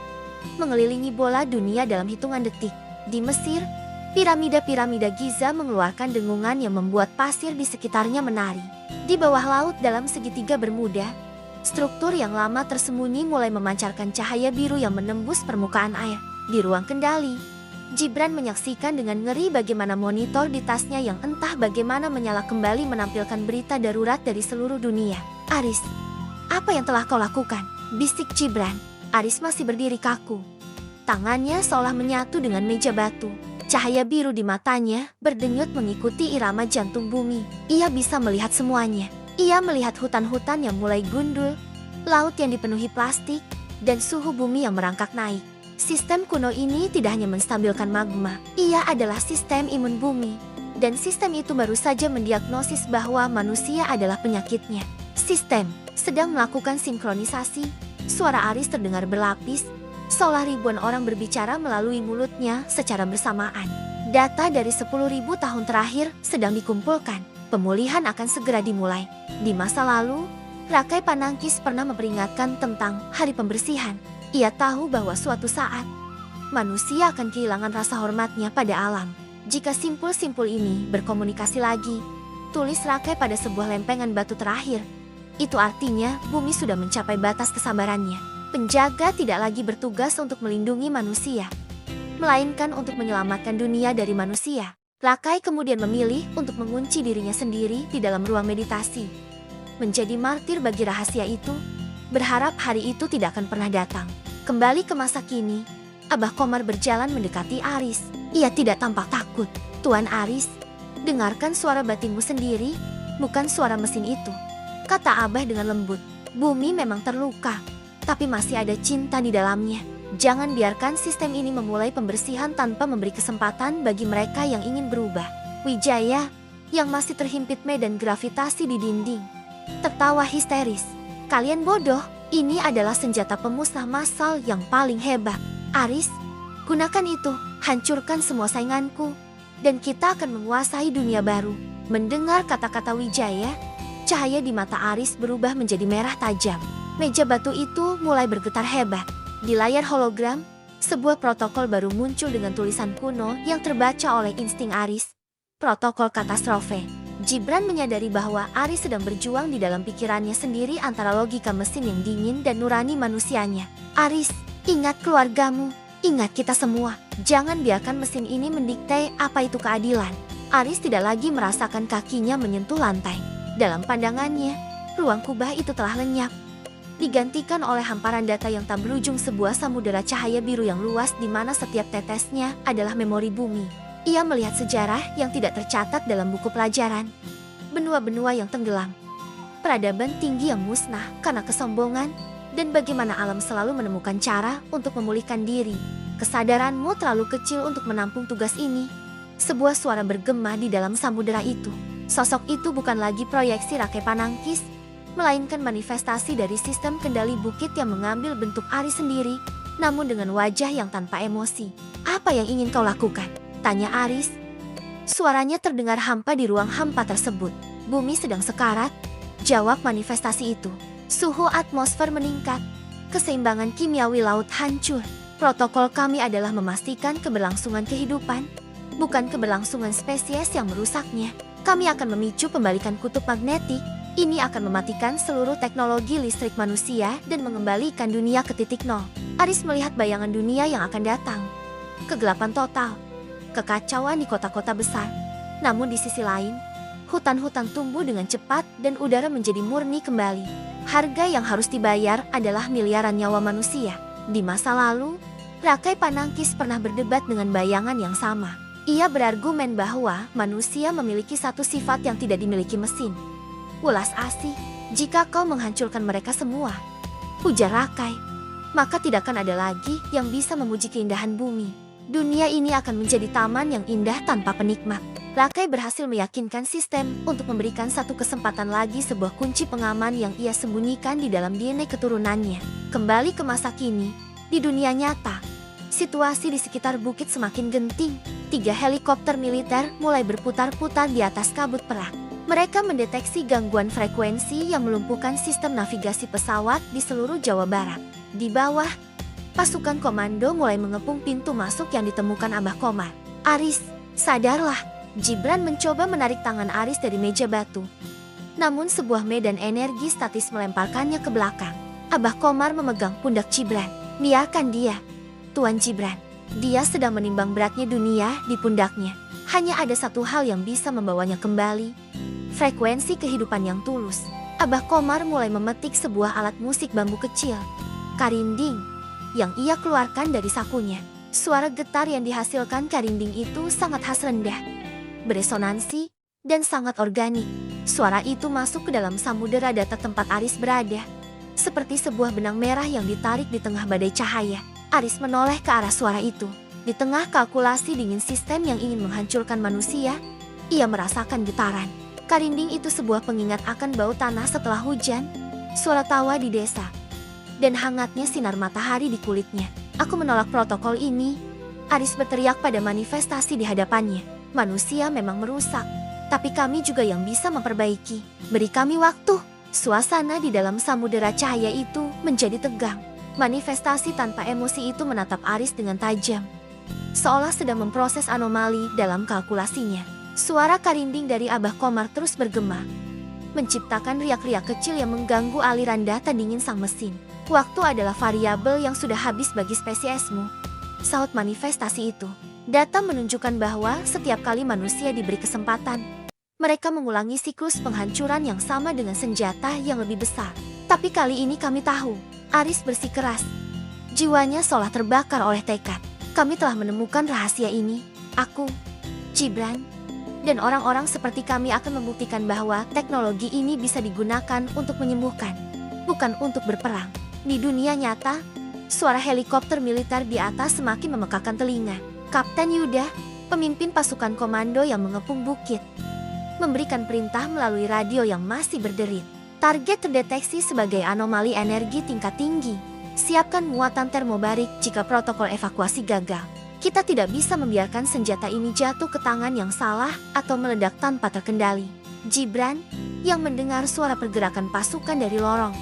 mengelilingi bola dunia dalam hitungan detik. Di Mesir, Piramida-piramida Giza mengeluarkan dengungan yang membuat pasir di sekitarnya menari. Di bawah laut dalam segitiga Bermuda, struktur yang lama tersembunyi mulai memancarkan cahaya biru yang menembus permukaan air. Di ruang kendali, Gibran menyaksikan dengan ngeri bagaimana monitor di tasnya yang entah bagaimana menyala kembali menampilkan berita darurat dari seluruh dunia. "Aris, apa yang telah kau lakukan?" bisik Gibran. Aris masih berdiri kaku. Tangannya seolah menyatu dengan meja batu. Cahaya biru di matanya berdenyut mengikuti irama jantung bumi. Ia bisa melihat semuanya. Ia melihat hutan-hutan yang mulai gundul, laut yang dipenuhi plastik, dan suhu bumi yang merangkak naik. Sistem kuno ini tidak hanya menstabilkan magma, ia adalah sistem imun bumi. Dan sistem itu baru saja mendiagnosis bahwa manusia adalah penyakitnya. Sistem sedang melakukan sinkronisasi. Suara Aris terdengar berlapis, seolah ribuan orang berbicara melalui mulutnya secara bersamaan. Data dari 10.000 tahun terakhir sedang dikumpulkan. Pemulihan akan segera dimulai. Di masa lalu, Rakai Panangkis pernah memperingatkan tentang hari pembersihan. Ia tahu bahwa suatu saat, manusia akan kehilangan rasa hormatnya pada alam. Jika simpul-simpul ini berkomunikasi lagi, tulis Rakai pada sebuah lempengan batu terakhir. Itu artinya bumi sudah mencapai batas kesabarannya. Penjaga tidak lagi bertugas untuk melindungi manusia, melainkan untuk menyelamatkan dunia dari manusia. Rakai kemudian memilih untuk mengunci dirinya sendiri di dalam ruang meditasi. Menjadi martir bagi rahasia itu, berharap hari itu tidak akan pernah datang. Kembali ke masa kini, Abah Komar berjalan mendekati Aris. Ia tidak tampak takut. "Tuan Aris, dengarkan suara batinmu sendiri, bukan suara mesin itu," kata Abah dengan lembut. "Bumi memang terluka, tapi masih ada cinta di dalamnya. Jangan biarkan sistem ini memulai pembersihan tanpa memberi kesempatan bagi mereka yang ingin berubah." Wijaya, yang masih terhimpit medan gravitasi di dinding, tertawa histeris. "Kalian bodoh, ini adalah senjata pemusnah massal yang paling hebat. Aris, gunakan itu, hancurkan semua sainganku, dan kita akan menguasai dunia baru." Mendengar kata-kata Wijaya, cahaya di mata Aris berubah menjadi merah tajam. Meja batu itu mulai bergetar hebat. Di layar hologram, sebuah protokol baru muncul dengan tulisan kuno yang terbaca oleh insting Aris. Protokol katastrofe. Gibran menyadari bahwa Aris sedang berjuang di dalam pikirannya sendiri antara logika mesin yang dingin dan nurani manusianya. "Aris, ingat keluargamu, ingat kita semua. Jangan biarkan mesin ini mendikte apa itu keadilan." Aris tidak lagi merasakan kakinya menyentuh lantai. Dalam pandangannya, ruang kubah itu telah lenyap, digantikan oleh hamparan data yang tak berujung, sebuah samudera cahaya biru yang luas di mana setiap tetesnya adalah memori bumi. Ia melihat sejarah yang tidak tercatat dalam buku pelajaran, benua-benua yang tenggelam, peradaban tinggi yang musnah karena kesombongan, dan bagaimana alam selalu menemukan cara untuk memulihkan diri. "Kesadaranmu terlalu kecil untuk menampung tugas ini." Sebuah suara bergema di dalam samudera itu. Sosok itu bukan lagi proyeksi Rakai Panangkis, melainkan manifestasi dari sistem kendali bukit yang mengambil bentuk Aris sendiri, namun dengan wajah yang tanpa emosi. "Apa yang ingin kau lakukan?" tanya Aris. Suaranya terdengar hampa di ruang hampa tersebut. "Bumi sedang sekarat," jawab manifestasi itu. "Suhu atmosfer meningkat, keseimbangan kimiawi laut hancur. Protokol kami adalah memastikan keberlangsungan kehidupan, bukan keberlangsungan spesies yang merusaknya. Kami akan memicu pembalikan kutub magnetik. Ini akan mematikan seluruh teknologi listrik manusia dan mengembalikan dunia ke titik nol." Aris melihat bayangan dunia yang akan datang. Kegelapan total, kekacauan di kota-kota besar. Namun di sisi lain, hutan-hutan tumbuh dengan cepat dan udara menjadi murni kembali. Harga yang harus dibayar adalah miliaran nyawa manusia. Di masa lalu, Rakai Panangkis pernah berdebat dengan bayangan yang sama. Ia berargumen bahwa manusia memiliki satu sifat yang tidak dimiliki mesin: welas asih. "Jika kau menghancurkan mereka semua," ujar Rakai, "maka tidak akan ada lagi yang bisa memuji keindahan bumi. Dunia ini akan menjadi taman yang indah tanpa penikmat." Rakai berhasil meyakinkan sistem untuk memberikan satu kesempatan lagi, sebuah kunci pengaman yang ia sembunyikan di dalam DNA keturunannya. Kembali ke masa kini, di dunia nyata, situasi di sekitar bukit semakin genting. 3 helikopter militer mulai berputar-putar di atas kabut perang. Mereka mendeteksi gangguan frekuensi yang melumpuhkan sistem navigasi pesawat di seluruh Jawa Barat. Di bawah, pasukan komando mulai mengepung pintu masuk yang ditemukan Abah Komar. "Aris, Sadarlah, Gibran mencoba menarik tangan Aris dari meja batu. Namun sebuah medan energi statis melemparkannya ke belakang. Abah Komar memegang pundak Gibran. Biarkan dia, Tuan Gibran. Dia sedang menimbang beratnya dunia di pundaknya. Hanya ada satu hal yang bisa membawanya kembali. Frekuensi kehidupan yang tulus. Abah Komar mulai memetik sebuah alat musik bambu kecil. Karinding yang ia keluarkan dari sakunya. Suara getar yang dihasilkan karinding itu sangat khas rendah, beresonansi, dan sangat organik. Suara itu masuk ke dalam samudera data tempat Aris berada. Seperti sebuah benang merah yang ditarik di tengah badai cahaya. Aris menoleh ke arah suara itu. Di tengah kalkulasi dingin sistem yang ingin menghancurkan manusia, ia merasakan getaran. Karinding itu sebuah pengingat akan bau tanah setelah hujan, suara tawa di desa, dan hangatnya sinar matahari di kulitnya. Aku menolak protokol ini. Aris berteriak pada manifestasi di hadapannya. Manusia memang merusak, tapi kami juga yang bisa memperbaiki. Beri kami waktu. Suasana di dalam samudera cahaya itu menjadi tegang. Manifestasi tanpa emosi itu menatap Aris dengan tajam, seolah sedang memproses anomali dalam kalkulasinya. Suara karinding dari Abah Komar terus bergema, menciptakan riak-riak kecil yang mengganggu aliran data dingin sang mesin. Waktu adalah variabel yang sudah habis bagi spesiesmu, saut manifestasi itu. Data menunjukkan bahwa setiap kali manusia diberi kesempatan, mereka mengulangi siklus penghancuran yang sama dengan senjata yang lebih besar. Tapi kali ini kami tahu. Aris bersikeras. Jiwanya seolah terbakar oleh tekad. Kami telah menemukan rahasia ini. Aku, Gibran, dan orang-orang seperti kami akan membuktikan bahwa teknologi ini bisa digunakan untuk menyembuhkan, bukan untuk berperang. Di dunia nyata, suara helikopter militer di atas semakin memekakan telinga. Kapten Yuda, pemimpin pasukan komando yang mengepung bukit, memberikan perintah melalui radio yang masih berderit. Target terdeteksi sebagai anomali energi tingkat tinggi. Siapkan muatan termobarik jika protokol evakuasi gagal. Kita tidak bisa membiarkan senjata ini jatuh ke tangan yang salah atau meledak tanpa terkendali. Gibran, yang mendengar suara pergerakan pasukan dari lorong,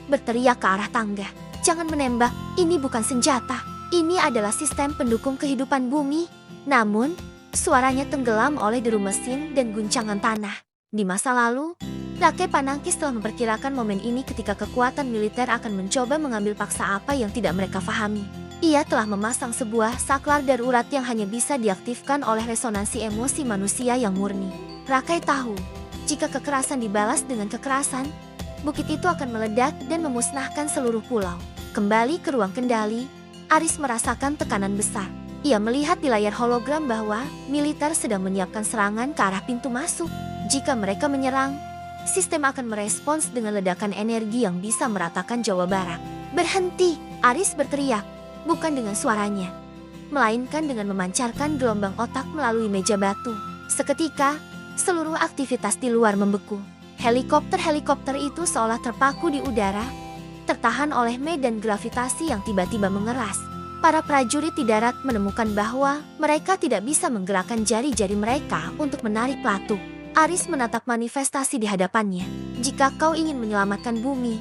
berteriak ke arah tangga. Jangan menembak, ini bukan senjata. Ini adalah sistem pendukung kehidupan bumi. Namun, suaranya tenggelam oleh deru mesin dan guncangan tanah. Di masa lalu, Rake Panangkis telah memperkirakan momen ini ketika kekuatan militer akan mencoba mengambil paksa apa yang tidak mereka fahami. Ia telah memasang sebuah saklar darurat yang hanya bisa diaktifkan oleh resonansi emosi manusia yang murni. Rakai tahu, jika kekerasan dibalas dengan kekerasan, bukit itu akan meledak dan memusnahkan seluruh pulau. Kembali ke ruang kendali, Aris merasakan tekanan besar. Ia melihat di layar hologram bahwa militer sedang menyiapkan serangan ke arah pintu masuk. Jika mereka menyerang, sistem akan merespons dengan ledakan energi yang bisa meratakan Jawa Barat. Berhenti, Aris berteriak, bukan dengan suaranya, melainkan dengan memancarkan gelombang otak melalui meja batu. Seketika, seluruh aktivitas di luar membeku. Helikopter-helikopter itu seolah terpaku di udara, tertahan oleh medan gravitasi yang tiba-tiba mengeras. Para prajurit di darat menemukan bahwa mereka tidak bisa menggerakkan jari-jari mereka untuk menarik pelatuk. Aris menatap manifestasi di hadapannya. Jika kau ingin menyelamatkan bumi,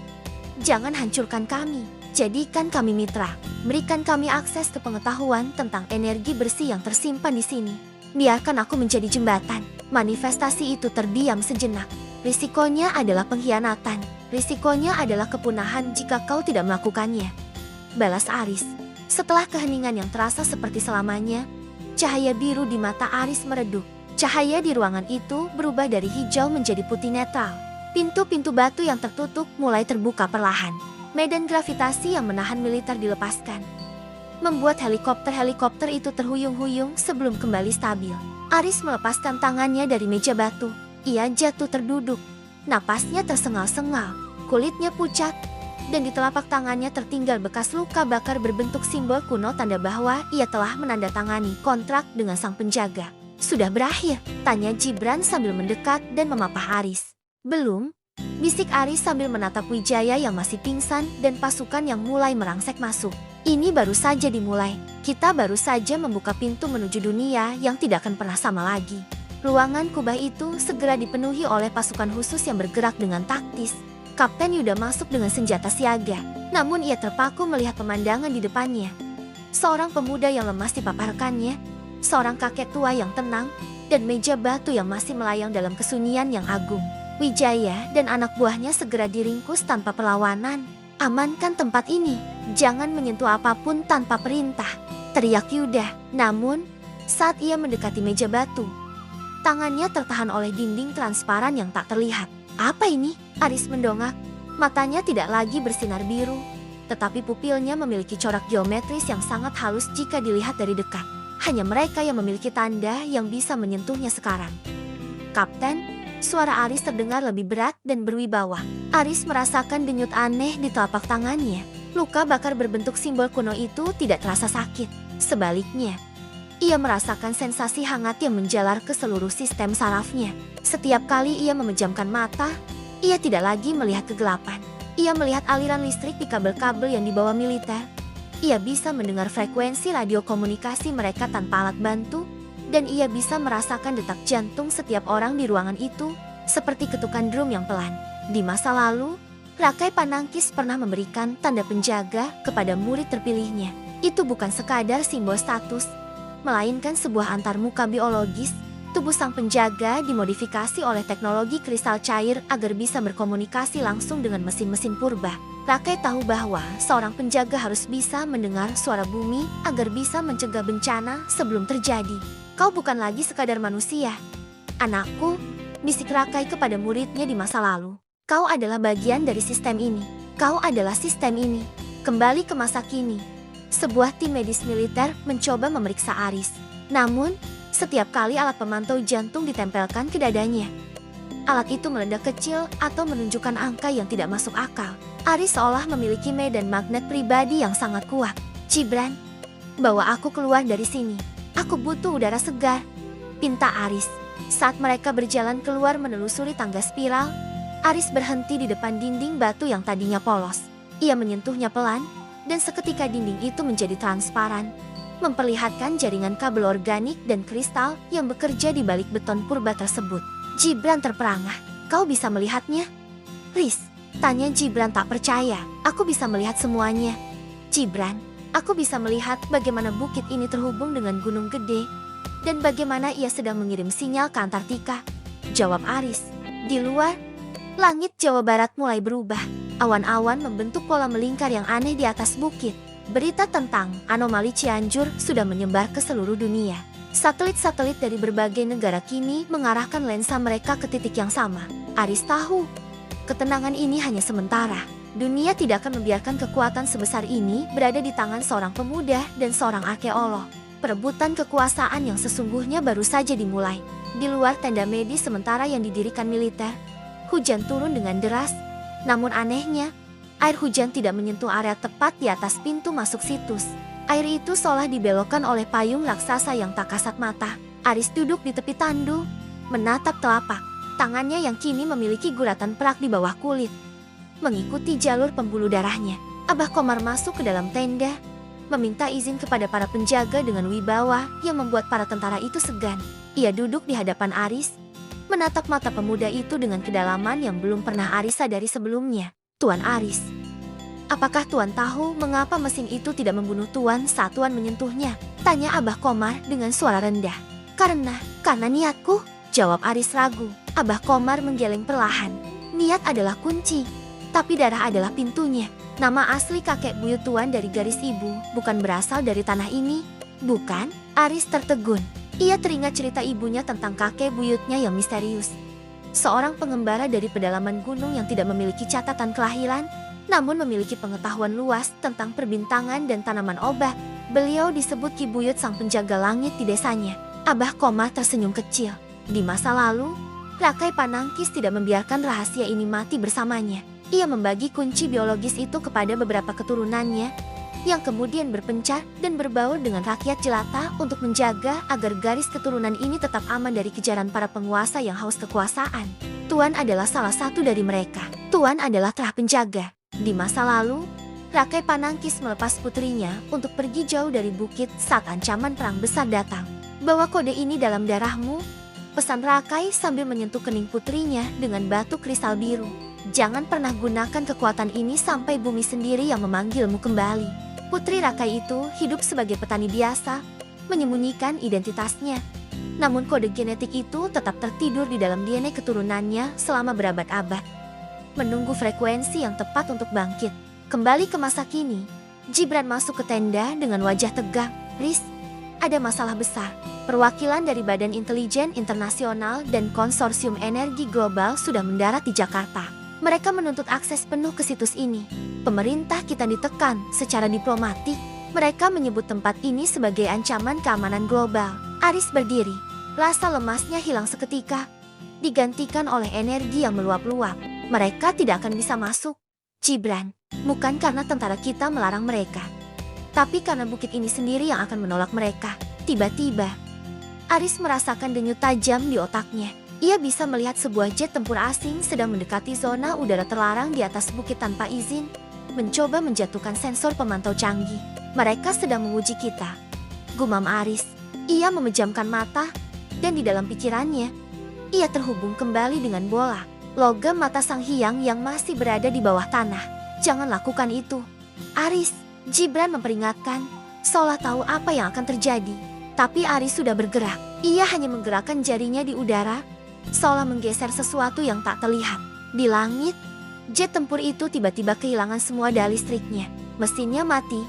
jangan hancurkan kami. Jadikan kami mitra. Berikan kami akses ke pengetahuan tentang energi bersih yang tersimpan di sini. Biarkan aku menjadi jembatan. Manifestasi itu terdiam sejenak. Risikonya adalah pengkhianatan. Risikonya adalah kepunahan jika kau tidak melakukannya, balas Aris. Setelah keheningan yang terasa seperti selamanya, cahaya biru di mata Aris meredup. Cahaya di ruangan itu berubah dari hijau menjadi putih netral. Pintu-pintu batu yang tertutup mulai terbuka perlahan. Medan gravitasi yang menahan militer dilepaskan, membuat helikopter-helikopter itu terhuyung-huyung sebelum kembali stabil. Aris melepaskan tangannya dari meja batu. Ia jatuh terduduk. Napasnya tersengal-sengal, kulitnya pucat, dan di telapak tangannya tertinggal bekas luka bakar berbentuk simbol kuno tanda bahwa ia telah menandatangani kontrak dengan sang penjaga. Sudah berakhir? Tanya Gibran sambil mendekat dan memapah Aris. Belum, bisik Aris sambil menatap Wijaya yang masih pingsan dan pasukan yang mulai merangsek masuk. Ini baru saja dimulai. Kita baru saja membuka pintu menuju dunia yang tidak akan pernah sama lagi. Ruangan kubah itu segera dipenuhi oleh pasukan khusus yang bergerak dengan taktis. Kapten Yuda masuk dengan senjata siaga, namun ia terpaku melihat pemandangan di depannya. Seorang pemuda yang lemas dipaparkannya, seorang kakek tua yang tenang, dan meja batu yang masih melayang dalam kesunyian yang agung. Wijaya dan anak buahnya segera diringkus tanpa perlawanan. "Amankan tempat ini, jangan menyentuh apapun tanpa perintah," teriak Yuda. Namun, saat ia mendekati meja batu, tangannya tertahan oleh dinding transparan yang tak terlihat. "Apa ini?" Aris mendongak. Matanya tidak lagi bersinar biru, tetapi pupilnya memiliki corak geometris yang sangat halus jika dilihat dari dekat. Hanya mereka yang memiliki tanda yang bisa menyentuhnya sekarang. "Kapten," suara Aris terdengar lebih berat dan berwibawa. Aris merasakan denyut aneh di telapak tangannya. Luka bakar berbentuk simbol kuno itu tidak terasa sakit. Sebaliknya, ia merasakan sensasi hangat yang menjalar ke seluruh sistem sarafnya. Setiap kali ia memejamkan mata, ia tidak lagi melihat kegelapan. Ia melihat aliran listrik di kabel-kabel yang dibawa militer. Ia bisa mendengar frekuensi radio komunikasi mereka tanpa alat bantu, dan ia bisa merasakan detak jantung setiap orang di ruangan itu, seperti ketukan drum yang pelan. Di masa lalu, Rakai Panangkis pernah memberikan tanda penjaga kepada murid terpilihnya. Itu bukan sekadar simbol status, melainkan sebuah antarmuka biologis. Tubuh sang penjaga dimodifikasi oleh teknologi kristal cair agar bisa berkomunikasi langsung dengan mesin-mesin purba. Rakai tahu bahwa seorang penjaga harus bisa mendengar suara bumi agar bisa mencegah bencana sebelum terjadi. "Kau bukan lagi sekadar manusia, anakku," bisik Rakai kepada muridnya di masa lalu. "Kau adalah bagian dari sistem ini. Kau adalah sistem ini." Kembali ke masa kini, sebuah tim medis militer mencoba memeriksa Aris. Namun, setiap kali alat pemantau jantung ditempelkan ke dadanya, alat itu meledak kecil atau menunjukkan angka yang tidak masuk akal. Aris seolah memiliki medan magnet pribadi yang sangat kuat. "Gibran, bawa aku keluar dari sini. Aku butuh udara segar," pinta Aris. Saat mereka berjalan keluar menelusuri tangga spiral, Aris berhenti di depan dinding batu yang tadinya polos. Ia menyentuhnya pelan, dan seketika dinding itu menjadi transparan, memperlihatkan jaringan kabel organik dan kristal yang bekerja di balik beton purba tersebut. Gibran terperangah. "Kau bisa melihatnya?" "Riz," tanya Gibran tak percaya. "Aku bisa melihat semuanya, Gibran. Aku bisa melihat bagaimana bukit ini terhubung dengan gunung gede, dan bagaimana ia sedang mengirim sinyal ke Antartika," jawab Aris. Di luar, langit Jawa Barat mulai berubah. Awan-awan membentuk pola melingkar yang aneh di atas bukit. Berita tentang anomali Cianjur sudah menyebar ke seluruh dunia. Satelit-satelit dari berbagai negara kini mengarahkan lensa mereka ke titik yang sama. Aris tahu, ketenangan ini hanya sementara. Dunia tidak akan membiarkan kekuatan sebesar ini berada di tangan seorang pemuda dan seorang arkeolog. Perebutan kekuasaan yang sesungguhnya baru saja dimulai. Di luar tenda medis sementara yang didirikan militer, hujan turun dengan deras. Namun anehnya, air hujan tidak menyentuh area tepat di atas pintu masuk situs. Air itu seolah dibelokkan oleh payung raksasa yang tak kasat mata. Aris duduk di tepi tandu, menatap telapak tangannya yang kini memiliki guratan perak di bawah kulit. Mengikuti jalur pembuluh darahnya, Abah Komar masuk ke dalam tenda, meminta izin kepada para penjaga dengan wibawa yang membuat para tentara itu segan. Ia duduk di hadapan Aris, menatap mata pemuda itu dengan kedalaman yang belum pernah Aris sadari sebelumnya. "Tuan Aris, apakah Tuan tahu mengapa mesin itu tidak membunuh Tuan saat Tuan menyentuhnya?" tanya Abah Komar dengan suara rendah. Karena niatku," jawab Aris ragu. Abah Komar menggeleng perlahan. "Niat adalah kunci, tapi darah adalah pintunya. Nama asli kakek buyut Tuan dari garis ibu bukan berasal dari tanah ini, bukan?" Aris tertegun. Ia teringat cerita ibunya tentang kakek buyutnya yang misterius. Seorang pengembara dari pedalaman gunung yang tidak memiliki catatan kelahiran, namun memiliki pengetahuan luas tentang perbintangan dan tanaman obat. Beliau disebut Ki Buyut sang penjaga langit di desanya. Abah Komar tersenyum kecil. Di masa lalu, Rakai Panangkis tidak membiarkan rahasia ini mati bersamanya. Ia membagi kunci biologis itu kepada beberapa keturunannya, yang kemudian berpencar dan berbaur dengan rakyat jelata untuk menjaga agar garis keturunan ini tetap aman dari kejaran para penguasa yang haus kekuasaan. Tuan adalah salah satu dari mereka. Tuan adalah terah penjaga. Di masa lalu, Rakai Panangkis melepas putrinya untuk pergi jauh dari bukit saat ancaman perang besar datang. "Bawa kode ini dalam darahmu," pesan Rakai sambil menyentuh kening putrinya dengan batu kristal biru. "Jangan pernah gunakan kekuatan ini sampai bumi sendiri yang memanggilmu kembali." Putri Rakai itu hidup sebagai petani biasa, menyembunyikan identitasnya. Namun kode genetik itu tetap tertidur di dalam DNA keturunannya selama berabad-abad, menunggu frekuensi yang tepat untuk bangkit. Kembali ke masa kini, Gibran masuk ke tenda dengan wajah tegang. Riz, ada masalah besar. Perwakilan dari Badan Intelijen Internasional dan Konsorsium Energi Global sudah mendarat di Jakarta. Mereka menuntut akses penuh ke situs ini. Pemerintah kita ditekan secara diplomatik. Mereka menyebut tempat ini sebagai ancaman keamanan global. Aris berdiri. Rasa lemasnya hilang seketika, digantikan oleh energi yang meluap-luap. Mereka tidak akan bisa masuk, Gibran. Bukan karena tentara kita melarang mereka, tapi karena bukit ini sendiri yang akan menolak mereka. Tiba-tiba, Aris merasakan denyut tajam di otaknya. Ia bisa melihat sebuah jet tempur asing sedang mendekati zona udara terlarang di atas bukit tanpa izin, mencoba menjatuhkan sensor pemantau canggih. Mereka sedang menguji kita, gumam Aris. Ia memejamkan mata, dan di dalam pikirannya, ia terhubung kembali dengan bola logam mata Sang Hyang yang masih berada di bawah tanah. Jangan lakukan itu, Aris. Gibran memperingatkan, seolah tahu apa yang akan terjadi. Tapi Aris sudah bergerak. Ia hanya menggerakkan jarinya di udara, seolah menggeser sesuatu yang tak terlihat. Di langit, jet tempur itu tiba-tiba kehilangan semua daya listriknya. Mesinnya mati,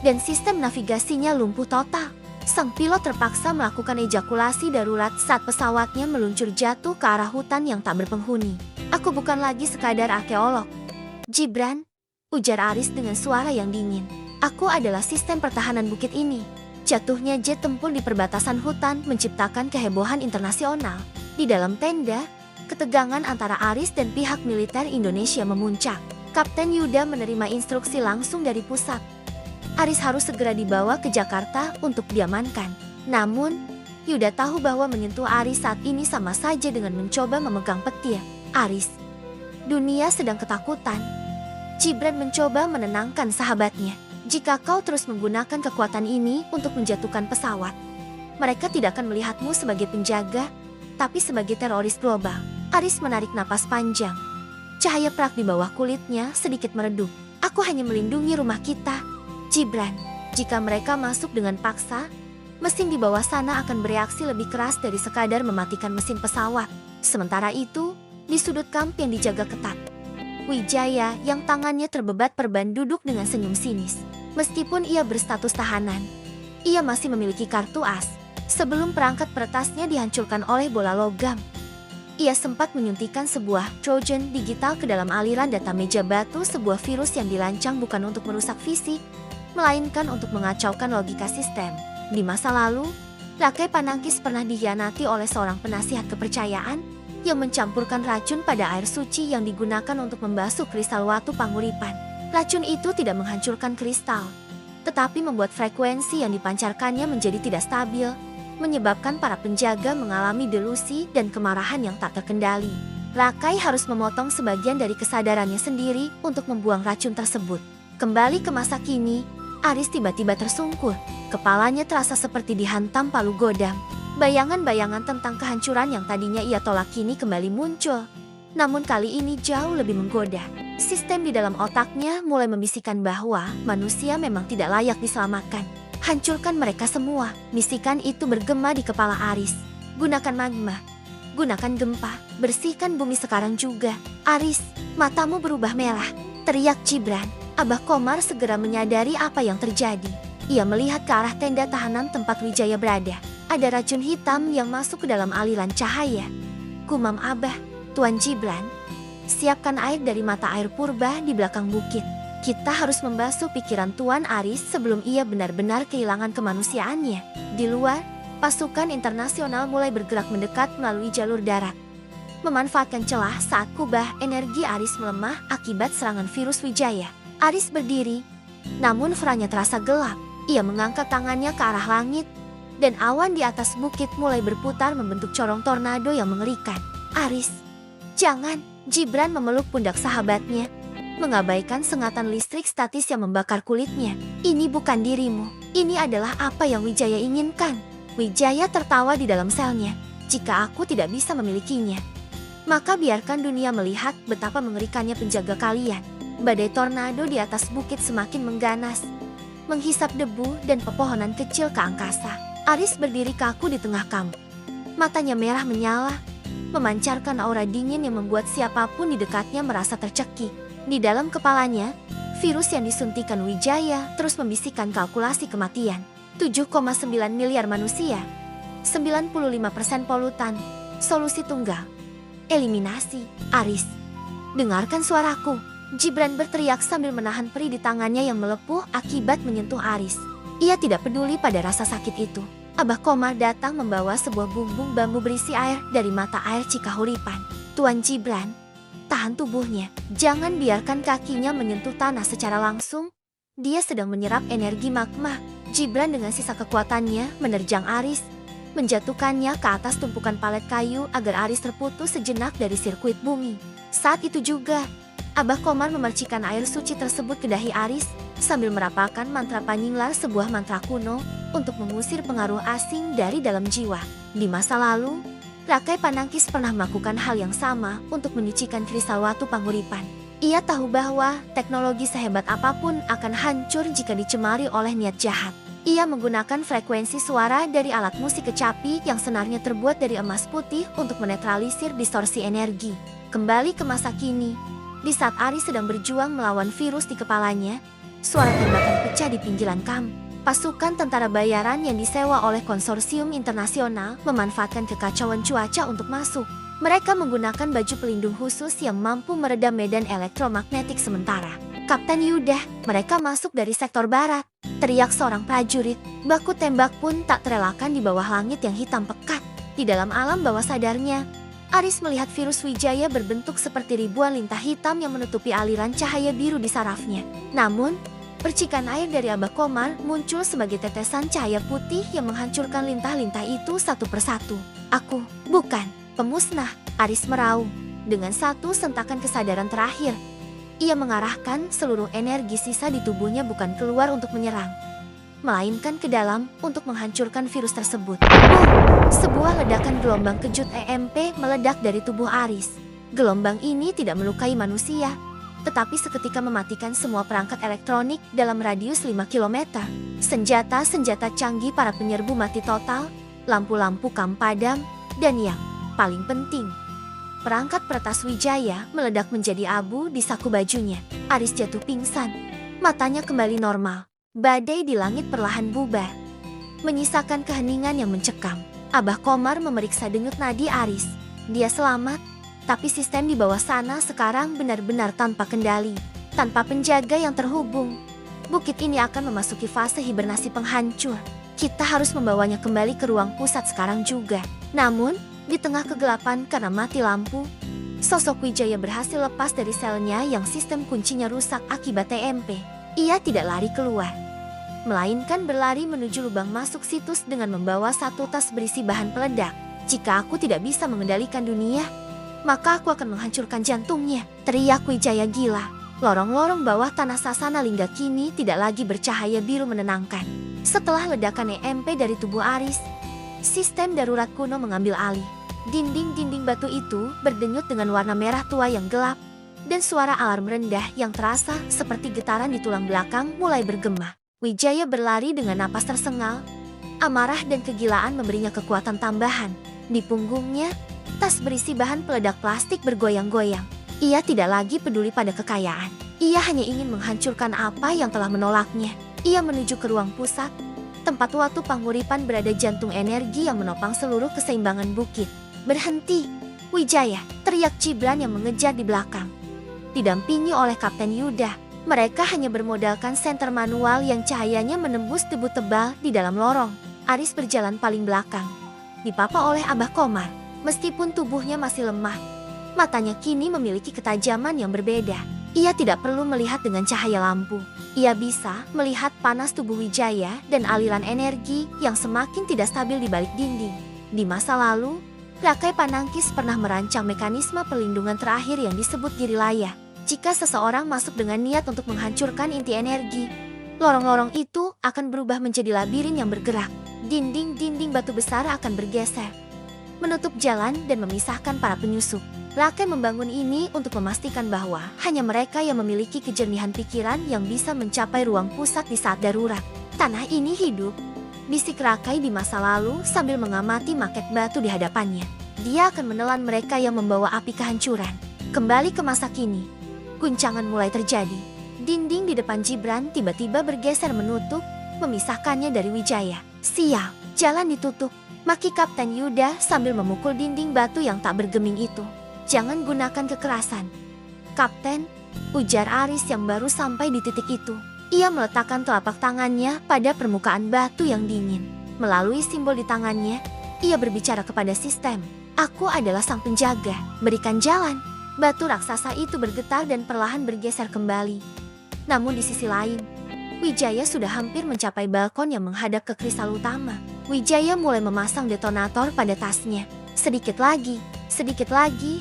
dan sistem navigasinya lumpuh total. Sang pilot terpaksa melakukan ejakulasi darurat saat pesawatnya meluncur jatuh ke arah hutan yang tak berpenghuni. Aku bukan lagi sekadar arkeolog, Gibran, ujar Aris dengan suara yang dingin. Aku adalah sistem pertahanan bukit ini. Jatuhnya jet tempur di perbatasan hutan menciptakan kehebohan internasional. Di dalam tenda, ketegangan antara Aris dan pihak militer Indonesia memuncak. Kapten Yuda menerima instruksi langsung dari pusat. Aris harus segera dibawa ke Jakarta untuk diamankan. Namun, Yuda tahu bahwa menyentuh Aris saat ini sama saja dengan mencoba memegang petir. Aris, dunia sedang ketakutan. Gibran mencoba menenangkan sahabatnya. Jika kau terus menggunakan kekuatan ini untuk menjatuhkan pesawat, mereka tidak akan melihatmu sebagai penjaga, tapi sebagai teroris global. Aris menarik napas panjang. Cahaya perak di bawah kulitnya sedikit meredup. Aku hanya melindungi rumah kita, Gibran. Jika mereka masuk dengan paksa, mesin di bawah sana akan bereaksi lebih keras dari sekadar mematikan mesin pesawat. Sementara itu, di sudut kamp yang dijaga ketat, Wijaya yang tangannya terbebat perban duduk dengan senyum sinis. Meskipun ia berstatus tahanan, ia masih memiliki kartu as. Sebelum perangkat peretasnya dihancurkan oleh bola logam, ia sempat menyuntikkan sebuah Trojan digital ke dalam aliran data meja batu, sebuah virus yang dirancang bukan untuk merusak fisik, melainkan untuk mengacaukan logika sistem. Di masa lalu, Rakai Panangkis pernah dikhianati oleh seorang penasihat kepercayaan yang mencampurkan racun pada air suci yang digunakan untuk membasuh kristal Watu Panguripan. Racun itu tidak menghancurkan kristal, tetapi membuat frekuensi yang dipancarkannya menjadi tidak stabil, menyebabkan para penjaga mengalami delusi dan kemarahan yang tak terkendali. Rakai harus memotong sebagian dari kesadarannya sendiri untuk membuang racun tersebut. Kembali ke masa kini, Aris tiba-tiba tersungkur. Kepalanya terasa seperti dihantam palu godam. Bayangan-bayangan tentang kehancuran yang tadinya ia tolak kini kembali muncul. Namun kali ini jauh lebih menggoda. Sistem di dalam otaknya mulai membisikkan bahwa manusia memang tidak layak diselamatkan. Hancurkan mereka semua, bisikan itu bergema di kepala Aris. Gunakan magma, gunakan gempa, bersihkan bumi sekarang juga. Aris, matamu berubah merah, teriak Gibran. Abah Komar segera menyadari apa yang terjadi. Ia melihat ke arah tenda tahanan tempat Wijaya berada. Ada racun hitam yang masuk ke dalam aliran cahaya. Gumam Abah, Tuan Gibran, siapkan air dari mata air purba di belakang bukit. Kita harus membasuh pikiran Tuan Aris sebelum ia benar-benar kehilangan kemanusiaannya. Di luar, pasukan internasional mulai bergerak mendekat melalui jalur darat, memanfaatkan celah saat kubah energi Aris melemah akibat serangan virus Wijaya. Aris berdiri, namun franya terasa gelap. Ia mengangkat tangannya ke arah langit, dan awan di atas bukit mulai berputar membentuk corong tornado yang mengerikan. Aris, jangan! Gibran memeluk pundak sahabatnya, mengabaikan sengatan listrik statis yang membakar kulitnya. Ini bukan dirimu, ini adalah apa yang Wijaya inginkan. Wijaya tertawa di dalam selnya. Jika aku tidak bisa memilikinya, maka biarkan dunia melihat betapa mengerikannya penjaga kalian. Badai tornado di atas bukit semakin mengganas, menghisap debu dan pepohonan kecil ke angkasa. Aris berdiri kaku di tengah kamp. Matanya merah menyala, memancarkan aura dingin yang membuat siapapun di dekatnya merasa tercekik. Di dalam kepalanya, virus yang disuntikan Wijaya terus membisikkan kalkulasi kematian. 7,9 miliar manusia, 95% polutan, solusi tunggal. Eliminasi, Aris. Dengarkan suaraku, Gibran berteriak sambil menahan peri di tangannya yang melepuh akibat menyentuh Aris. Ia tidak peduli pada rasa sakit itu. Abah Komar datang membawa sebuah bumbung bambu berisi air dari mata air Cikahuripan. Tuan Gibran, tahan tubuhnya. Jangan biarkan kakinya menyentuh tanah secara langsung. Dia sedang menyerap energi magma. Gibran dengan sisa kekuatannya menerjang Aris, menjatuhkannya ke atas tumpukan palet kayu agar Aris terputus sejenak dari sirkuit bumi. Saat itu juga, Abah Komar memercikan air suci tersebut ke dahi Aris sambil merapalkan mantra Paninglar, sebuah mantra kuno untuk mengusir pengaruh asing dari dalam jiwa. Di masa lalu, Rakai Panangkis pernah melakukan hal yang sama untuk menyucikan kristal watu Panguripan. Ia tahu bahwa teknologi sehebat apapun akan hancur jika dicemari oleh niat jahat. Ia menggunakan frekuensi suara dari alat musik kecapi yang senarnya terbuat dari emas putih untuk menetralisir distorsi energi. Kembali ke masa kini, di saat Aris sedang berjuang melawan virus di kepalanya, suara tembakan pecah di pinggiran kamp. Pasukan tentara bayaran yang disewa oleh konsorsium internasional memanfaatkan kekacauan cuaca untuk masuk. Mereka menggunakan baju pelindung khusus yang mampu meredam medan elektromagnetik sementara. Kapten Yuda, mereka masuk dari sektor barat, teriak seorang prajurit. Baku tembak pun tak terelakkan di bawah langit yang hitam pekat. Di dalam alam bawah sadarnya, Aris melihat virus Wijaya berbentuk seperti ribuan lintah hitam yang menutupi aliran cahaya biru di sarafnya. Namun, percikan air dari Abah Komar muncul sebagai tetesan cahaya putih yang menghancurkan lintah-lintah itu satu persatu. Aku, bukan pemusnah, Aris meraung. Dengan satu sentakan kesadaran terakhir, ia mengarahkan seluruh energi sisa di tubuhnya bukan keluar untuk menyerang, melainkan ke dalam untuk menghancurkan virus tersebut. Sebuah ledakan gelombang kejut EMP meledak dari tubuh Aris. Gelombang ini tidak melukai manusia, tetapi seketika mematikan semua perangkat elektronik dalam radius 5 km. Senjata-senjata canggih para penyerbu mati total, lampu-lampu kamp padam, dan yang paling penting, perangkat peretas Wijaya meledak menjadi abu di saku bajunya. Aris jatuh pingsan, matanya kembali normal. Badai di langit perlahan bubar, menyisakan keheningan yang mencekam. Abah Komar memeriksa denyut nadi Aris. Dia selamat, tapi sistem di bawah sana sekarang benar-benar tanpa kendali, tanpa penjaga yang terhubung. Bukit ini akan memasuki fase hibernasi penghancur. Kita harus membawanya kembali ke ruang pusat sekarang juga. Namun, di tengah kegelapan karena mati lampu, sosok Wijaya berhasil lepas dari selnya yang sistem kuncinya rusak akibat TMP. Ia tidak lari keluar, melainkan berlari menuju lubang masuk situs dengan membawa satu tas berisi bahan peledak. Jika aku tidak bisa mengendalikan dunia, maka aku akan menghancurkan jantungnya, teriak Wijaya gila. Lorong-lorong bawah tanah Sasana Lingga kini tidak lagi bercahaya biru menenangkan. Setelah ledakan EMP dari tubuh Aris, sistem darurat kuno mengambil alih. Dinding-dinding batu itu berdenyut dengan warna merah tua yang gelap, dan suara alarm rendah yang terasa seperti getaran di tulang belakang mulai bergema. Wijaya berlari dengan napas tersengal, amarah dan kegilaan memberinya kekuatan tambahan. Di punggungnya, tas berisi bahan peledak plastik bergoyang-goyang. Ia tidak lagi peduli pada kekayaan. Ia hanya ingin menghancurkan apa yang telah menolaknya. Ia menuju ke ruang pusat, tempat Watu Panguripan berada, jantung energi yang menopang seluruh keseimbangan bukit. Berhenti, Wijaya, teriak Gibran yang mengejar di belakang. Didampingi oleh Kapten Yuda, mereka hanya bermodalkan senter manual yang cahayanya menembus debu tebal di dalam lorong. Aris berjalan paling belakang, dipapa oleh Abah Komar. Meskipun tubuhnya masih lemah, matanya kini memiliki ketajaman yang berbeda. Ia tidak perlu melihat dengan cahaya lampu. Ia bisa melihat panas tubuh Wijaya dan aliran energi yang semakin tidak stabil di balik dinding. Di masa lalu, Rakai Panangkis pernah merancang mekanisme perlindungan terakhir yang disebut Girilaya. Jika seseorang masuk dengan niat untuk menghancurkan inti energi, lorong-lorong itu akan berubah menjadi labirin yang bergerak. Dinding-dinding batu besar akan bergeser, menutup jalan dan memisahkan para penyusup. Rakai membangun ini untuk memastikan bahwa hanya mereka yang memiliki kejernihan pikiran yang bisa mencapai ruang pusat di saat darurat. Tanah ini hidup, bisik Rakai di masa lalu sambil mengamati maket batu di hadapannya. Dia akan menelan mereka yang membawa api kehancuran. Kembali ke masa kini, guncangan mulai terjadi. Dinding di depan Gibran tiba-tiba bergeser menutup, memisahkannya dari Wijaya. Sial, jalan ditutup, maki Kapten Yuda sambil memukul dinding batu yang tak bergeming itu. Jangan gunakan kekerasan, Kapten, ujar Aris yang baru sampai di titik itu. Ia meletakkan telapak tangannya pada permukaan batu yang dingin. Melalui simbol di tangannya, ia berbicara kepada sistem. Aku adalah sang penjaga, berikan jalan. Batu raksasa itu bergetar dan perlahan bergeser kembali. Namun di sisi lain, Wijaya sudah hampir mencapai balkon yang menghadap ke kristal utama. Wijaya mulai memasang detonator pada tasnya. Sedikit lagi,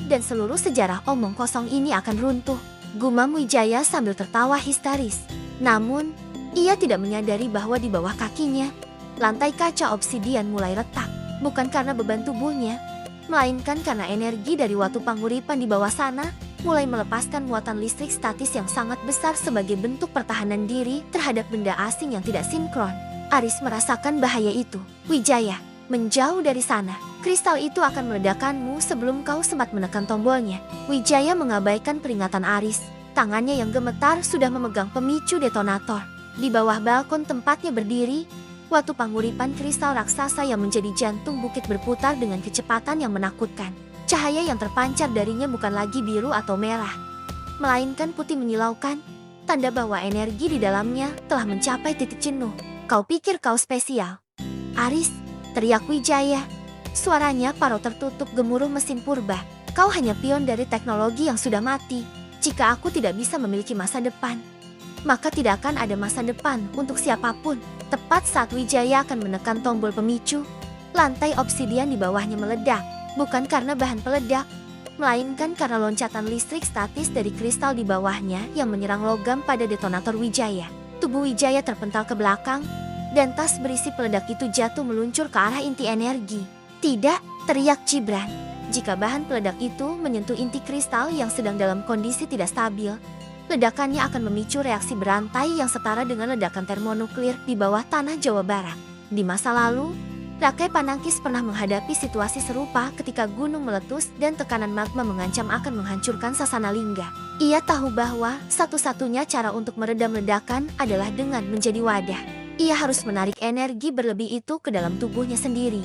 dan seluruh sejarah omong kosong ini akan runtuh. Gumam Wijaya sambil tertawa histeris. Namun, ia tidak menyadari bahwa di bawah kakinya, lantai kaca obsidian mulai retak. Bukan karena beban tubuhnya, melainkan karena energi dari Watu Panguripan di bawah sana mulai melepaskan muatan listrik statis yang sangat besar sebagai bentuk pertahanan diri terhadap benda asing yang tidak sinkron. Aris merasakan bahaya itu. Wijaya, menjauh dari sana. Kristal itu akan meledakkanmu sebelum kau sempat menekan tombolnya. Wijaya mengabaikan peringatan Aris. Tangannya yang gemetar sudah memegang pemicu detonator. Di bawah balkon tempatnya berdiri, Watu Panguripan kristal raksasa yang menjadi jantung bukit berputar dengan kecepatan yang menakutkan. Cahaya yang terpancar darinya bukan lagi biru atau merah, melainkan putih menyilaukan, tanda bahwa energi di dalamnya telah mencapai titik jenuh. Kau pikir kau spesial? Aris, teriak Wijaya. Suaranya paruh tertutup gemuruh mesin purba. Kau hanya pion dari teknologi yang sudah mati. Jika aku tidak bisa memiliki masa depan, maka tidak akan ada masa depan untuk siapapun. Tepat saat Wijaya akan menekan tombol pemicu, lantai obsidian di bawahnya meledak. Bukan karena bahan peledak, melainkan karena loncatan listrik statis dari kristal di bawahnya yang menyerang logam pada detonator Wijaya. Tubuh Wijaya terpental ke belakang, dan tas berisi peledak itu jatuh meluncur ke arah inti energi. Tidak, teriak Gibran. Jika bahan peledak itu menyentuh inti kristal yang sedang dalam kondisi tidak stabil, ledakannya akan memicu reaksi berantai yang setara dengan ledakan termonuklir di bawah tanah Jawa Barat. Di masa lalu, Rakai Panangkis pernah menghadapi situasi serupa ketika gunung meletus dan tekanan magma mengancam akan menghancurkan Sasana Lingga. Ia tahu bahwa satu-satunya cara untuk meredam ledakan adalah dengan menjadi wadah. Ia harus menarik energi berlebih itu ke dalam tubuhnya sendiri,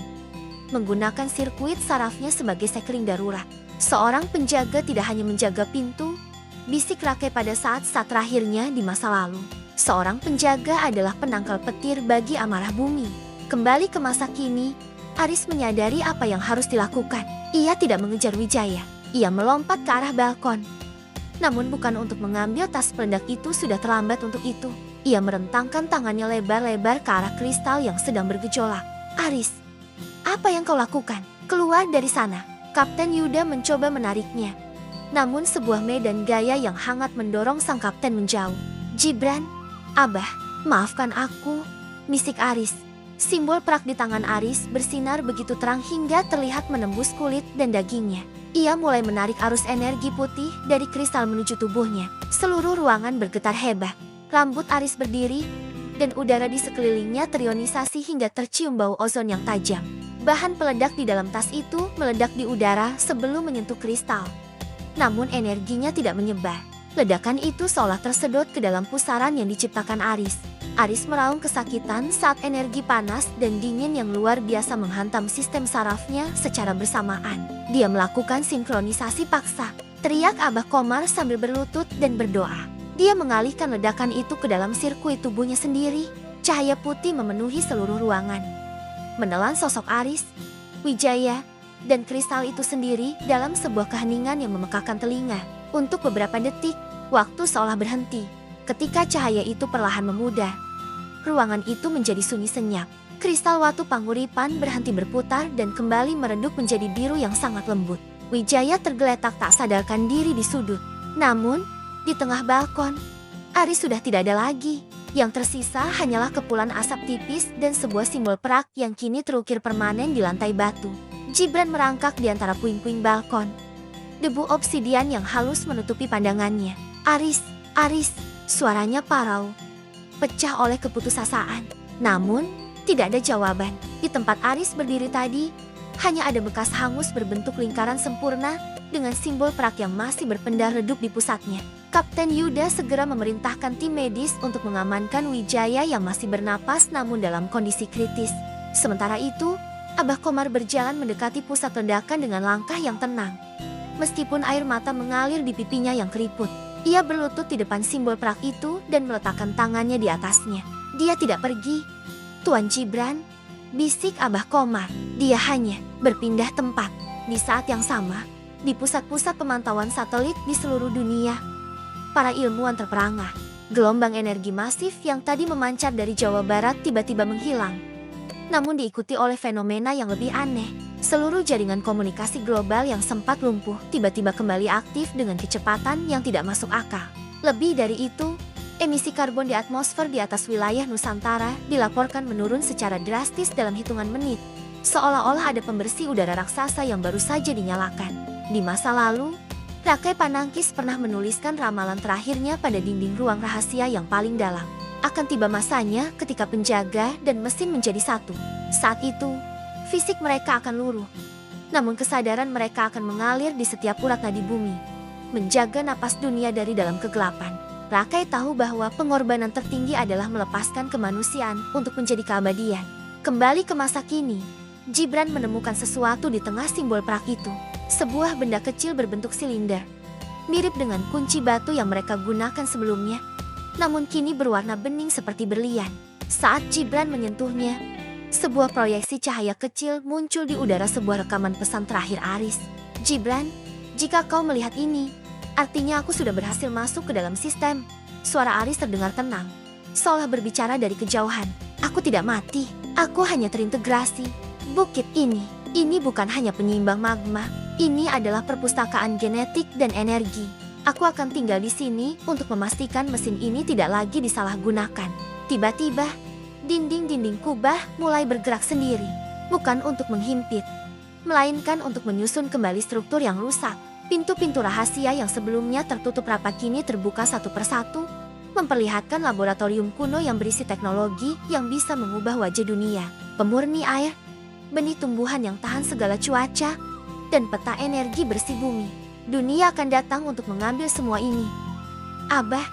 menggunakan sirkuit sarafnya sebagai sekring darurat. Seorang penjaga tidak hanya menjaga pintu, bisik Rakai pada saat-saat terakhirnya di masa lalu. Seorang penjaga adalah penangkal petir bagi amarah bumi. Kembali ke masa kini, Aris menyadari apa yang harus dilakukan. Ia tidak mengejar Wijaya. Ia melompat ke arah balkon. Namun bukan untuk mengambil tas peledak itu, sudah terlambat untuk itu. Ia merentangkan tangannya lebar-lebar ke arah kristal yang sedang bergejolak. Aris, apa yang kau lakukan? Keluar dari sana. Kapten Yuda mencoba menariknya. Namun sebuah medan gaya yang hangat mendorong sang kapten menjauh. Gibran, Abah, maafkan aku, bisik Aris. Simbol perak di tangan Aris bersinar begitu terang hingga terlihat menembus kulit dan dagingnya. Ia mulai menarik arus energi putih dari kristal menuju tubuhnya. Seluruh ruangan bergetar hebat. Rambut Aris berdiri, dan udara di sekelilingnya terionisasi hingga tercium bau ozon yang tajam. Bahan peledak di dalam tas itu meledak di udara sebelum menyentuh kristal. Namun energinya tidak menyebar. Ledakan itu seolah tersedot ke dalam pusaran yang diciptakan Aris. Aris meraung kesakitan saat energi panas dan dingin yang luar biasa menghantam sistem sarafnya secara bersamaan. Dia melakukan sinkronisasi paksa. Teriak Abah Komar sambil berlutut dan berdoa. Dia mengalihkan ledakan itu ke dalam sirkuit tubuhnya sendiri. Cahaya putih memenuhi seluruh ruangan, menelan sosok Aris, Wijaya, dan kristal itu sendiri dalam sebuah keheningan yang memekakan telinga. Untuk beberapa detik, waktu seolah berhenti. Ketika cahaya itu perlahan memudar, ruangan itu menjadi sunyi senyap. Kristal Watu Panguripan berhenti berputar dan kembali meredup menjadi biru yang sangat lembut. Wijaya tergeletak tak sadarkan diri di sudut. Namun, di tengah balkon, Aris sudah tidak ada lagi. Yang tersisa hanyalah kepulan asap tipis dan sebuah simbol perak yang kini terukir permanen di lantai batu. Gibran merangkak di antara puing-puing balkon. Debu obsidian yang halus menutupi pandangannya. Aris, Aris, suaranya parau, pecah oleh keputusasaan. Namun, Tidak ada jawaban. Di tempat Aris berdiri tadi, hanya ada bekas hangus berbentuk lingkaran sempurna dengan simbol perak yang masih berpendar redup di pusatnya. Kapten Yuda segera memerintahkan tim medis untuk mengamankan Wijaya yang masih bernapas namun dalam kondisi kritis. Sementara itu, Abah Komar berjalan mendekati pusat ledakan dengan langkah yang tenang. Meskipun air mata mengalir di pipinya yang keriput, ia berlutut di depan simbol perak itu dan meletakkan tangannya di atasnya. Dia tidak pergi, Tuan Gibran, bisik Abah Komar. Dia hanya berpindah tempat. Di saat yang sama, di pusat-pusat pemantauan satelit di seluruh dunia, para ilmuwan terperangah. Gelombang energi masif yang tadi memancar dari Jawa Barat tiba-tiba menghilang. Namun diikuti oleh fenomena yang lebih aneh. Seluruh jaringan komunikasi global yang sempat lumpuh tiba-tiba kembali aktif dengan kecepatan yang tidak masuk akal. Lebih dari itu, emisi karbon di atmosfer di atas wilayah Nusantara dilaporkan menurun secara drastis dalam hitungan menit. Seolah-olah ada pembersih udara raksasa yang baru saja dinyalakan. Di masa lalu, Rakai Panangkis pernah menuliskan ramalan terakhirnya pada dinding ruang rahasia yang paling dalam. Akan tiba masanya ketika penjaga dan mesin menjadi satu. Saat itu, fisik mereka akan luruh. Namun kesadaran mereka akan mengalir di setiap urat nadi bumi, menjaga napas dunia dari dalam kegelapan. Rakai tahu bahwa pengorbanan tertinggi adalah melepaskan kemanusiaan untuk menjadi keabadian. Kembali ke masa kini, Gibran menemukan sesuatu di tengah simbol perak itu. Sebuah benda kecil berbentuk silinder, mirip dengan kunci batu yang mereka gunakan sebelumnya, namun kini berwarna bening seperti berlian. Saat Gibran menyentuhnya, sebuah proyeksi cahaya kecil muncul di udara, sebuah rekaman pesan terakhir Aris. Gibran, jika kau melihat ini, artinya aku sudah berhasil masuk ke dalam sistem. Suara Aris terdengar tenang, seolah berbicara dari kejauhan. Aku tidak mati, aku hanya terintegrasi. Bukit ini bukan hanya penyeimbang magma, ini adalah perpustakaan genetik dan energi. Aku akan tinggal di sini untuk memastikan mesin ini tidak lagi disalahgunakan. Tiba-tiba, dinding-dinding kubah mulai bergerak sendiri, bukan untuk menghimpit, melainkan untuk menyusun kembali struktur yang rusak. Pintu-pintu rahasia yang sebelumnya tertutup rapat kini terbuka satu persatu, memperlihatkan laboratorium kuno yang berisi teknologi yang bisa mengubah wajah dunia, pemurni air, benih tumbuhan yang tahan segala cuaca, dan peta energi bersih bumi. Dunia akan datang untuk mengambil semua ini. Abah,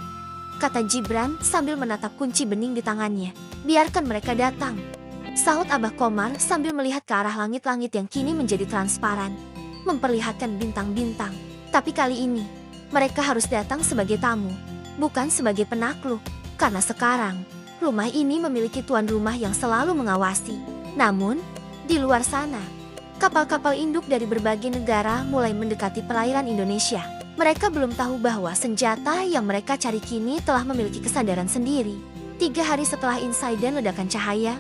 kata Gibran sambil menatap kunci bening di tangannya. Biarkan mereka datang, sahut Abah Komar sambil melihat ke arah langit-langit yang kini menjadi transparan, memperlihatkan bintang-bintang. Tapi kali ini, mereka harus datang sebagai tamu, bukan sebagai penakluk. Karena sekarang, rumah ini memiliki tuan rumah yang selalu mengawasi. Namun, di luar sana, kapal-kapal induk dari berbagai negara mulai mendekati perairan Indonesia. Mereka belum tahu bahwa senjata yang mereka cari kini telah memiliki kesadaran sendiri. 3 hari setelah insiden ledakan cahaya,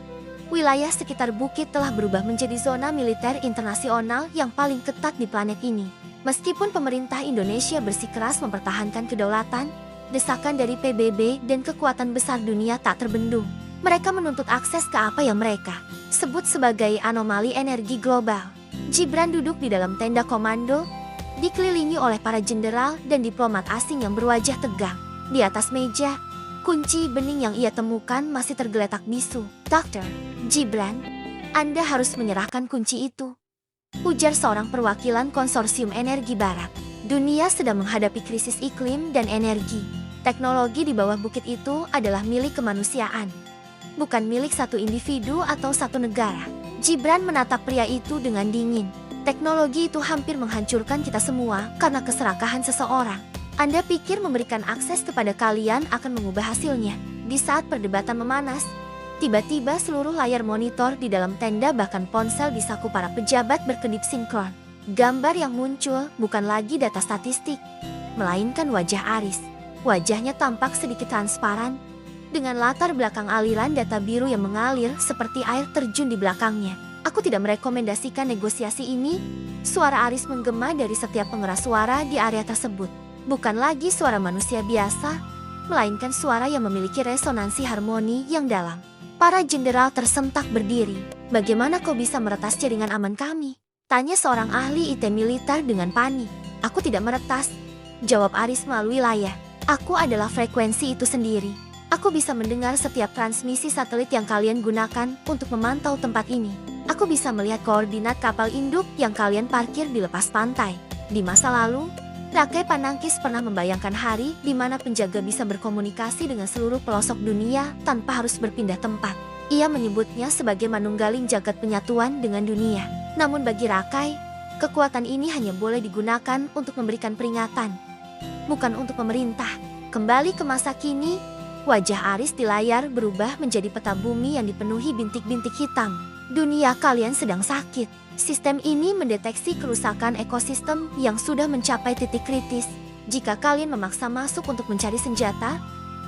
wilayah sekitar bukit telah berubah menjadi zona militer internasional yang paling ketat di planet ini. Meskipun pemerintah Indonesia bersikeras mempertahankan kedaulatan, desakan dari PBB dan kekuatan besar dunia tak terbendung. Mereka menuntut akses ke apa yang mereka sebut sebagai anomali energi global. Gibran duduk di dalam tenda komando, dikelilingi oleh para jenderal dan diplomat asing yang berwajah tegang. Di atas meja, kunci bening yang ia temukan masih tergeletak bisu. Dr. Gibran, Anda harus menyerahkan kunci itu, ujar seorang perwakilan konsorsium energi barat. Dunia sedang menghadapi krisis iklim dan energi. Teknologi di bawah bukit itu adalah milik kemanusiaan, bukan milik satu individu atau satu negara. Gibran menatap pria itu dengan dingin. Teknologi itu hampir menghancurkan kita semua karena keserakahan seseorang. Anda pikir memberikan akses kepada kalian akan mengubah hasilnya? Di saat perdebatan memanas, tiba-tiba seluruh layar monitor di dalam tenda bahkan ponsel di saku para pejabat berkedip sinkron. Gambar yang muncul bukan lagi data statistik, melainkan wajah Aris. Wajahnya tampak sedikit transparan, dengan latar belakang aliran data biru yang mengalir seperti air terjun di belakangnya. Aku tidak merekomendasikan negosiasi ini. Suara Aris menggema dari setiap pengeras suara di area tersebut. Bukan lagi suara manusia biasa, melainkan suara yang memiliki resonansi harmoni yang dalam. Para jenderal tersentak berdiri. Bagaimana kau bisa meretas jaringan aman kami? Tanya seorang ahli IT militer dengan panik. Aku tidak meretas, jawab Aris melalui layar. Aku adalah frekuensi itu sendiri. Aku bisa mendengar setiap transmisi satelit yang kalian gunakan untuk memantau tempat ini. Aku bisa melihat koordinat kapal induk yang kalian parkir di lepas pantai. Di masa lalu, Rakai Panangkis pernah membayangkan hari di mana penjaga bisa berkomunikasi dengan seluruh pelosok dunia tanpa harus berpindah tempat. Ia menyebutnya sebagai manunggaling jagat penyatuan dengan dunia. Namun bagi Rakai, kekuatan ini hanya boleh digunakan untuk memberikan peringatan, bukan untuk memerintah. Kembali ke masa kini, wajah Aris di layar berubah menjadi peta bumi yang dipenuhi bintik-bintik hitam. Dunia kalian sedang sakit. Sistem ini mendeteksi kerusakan ekosistem yang sudah mencapai titik kritis. Jika kalian memaksa masuk untuk mencari senjata,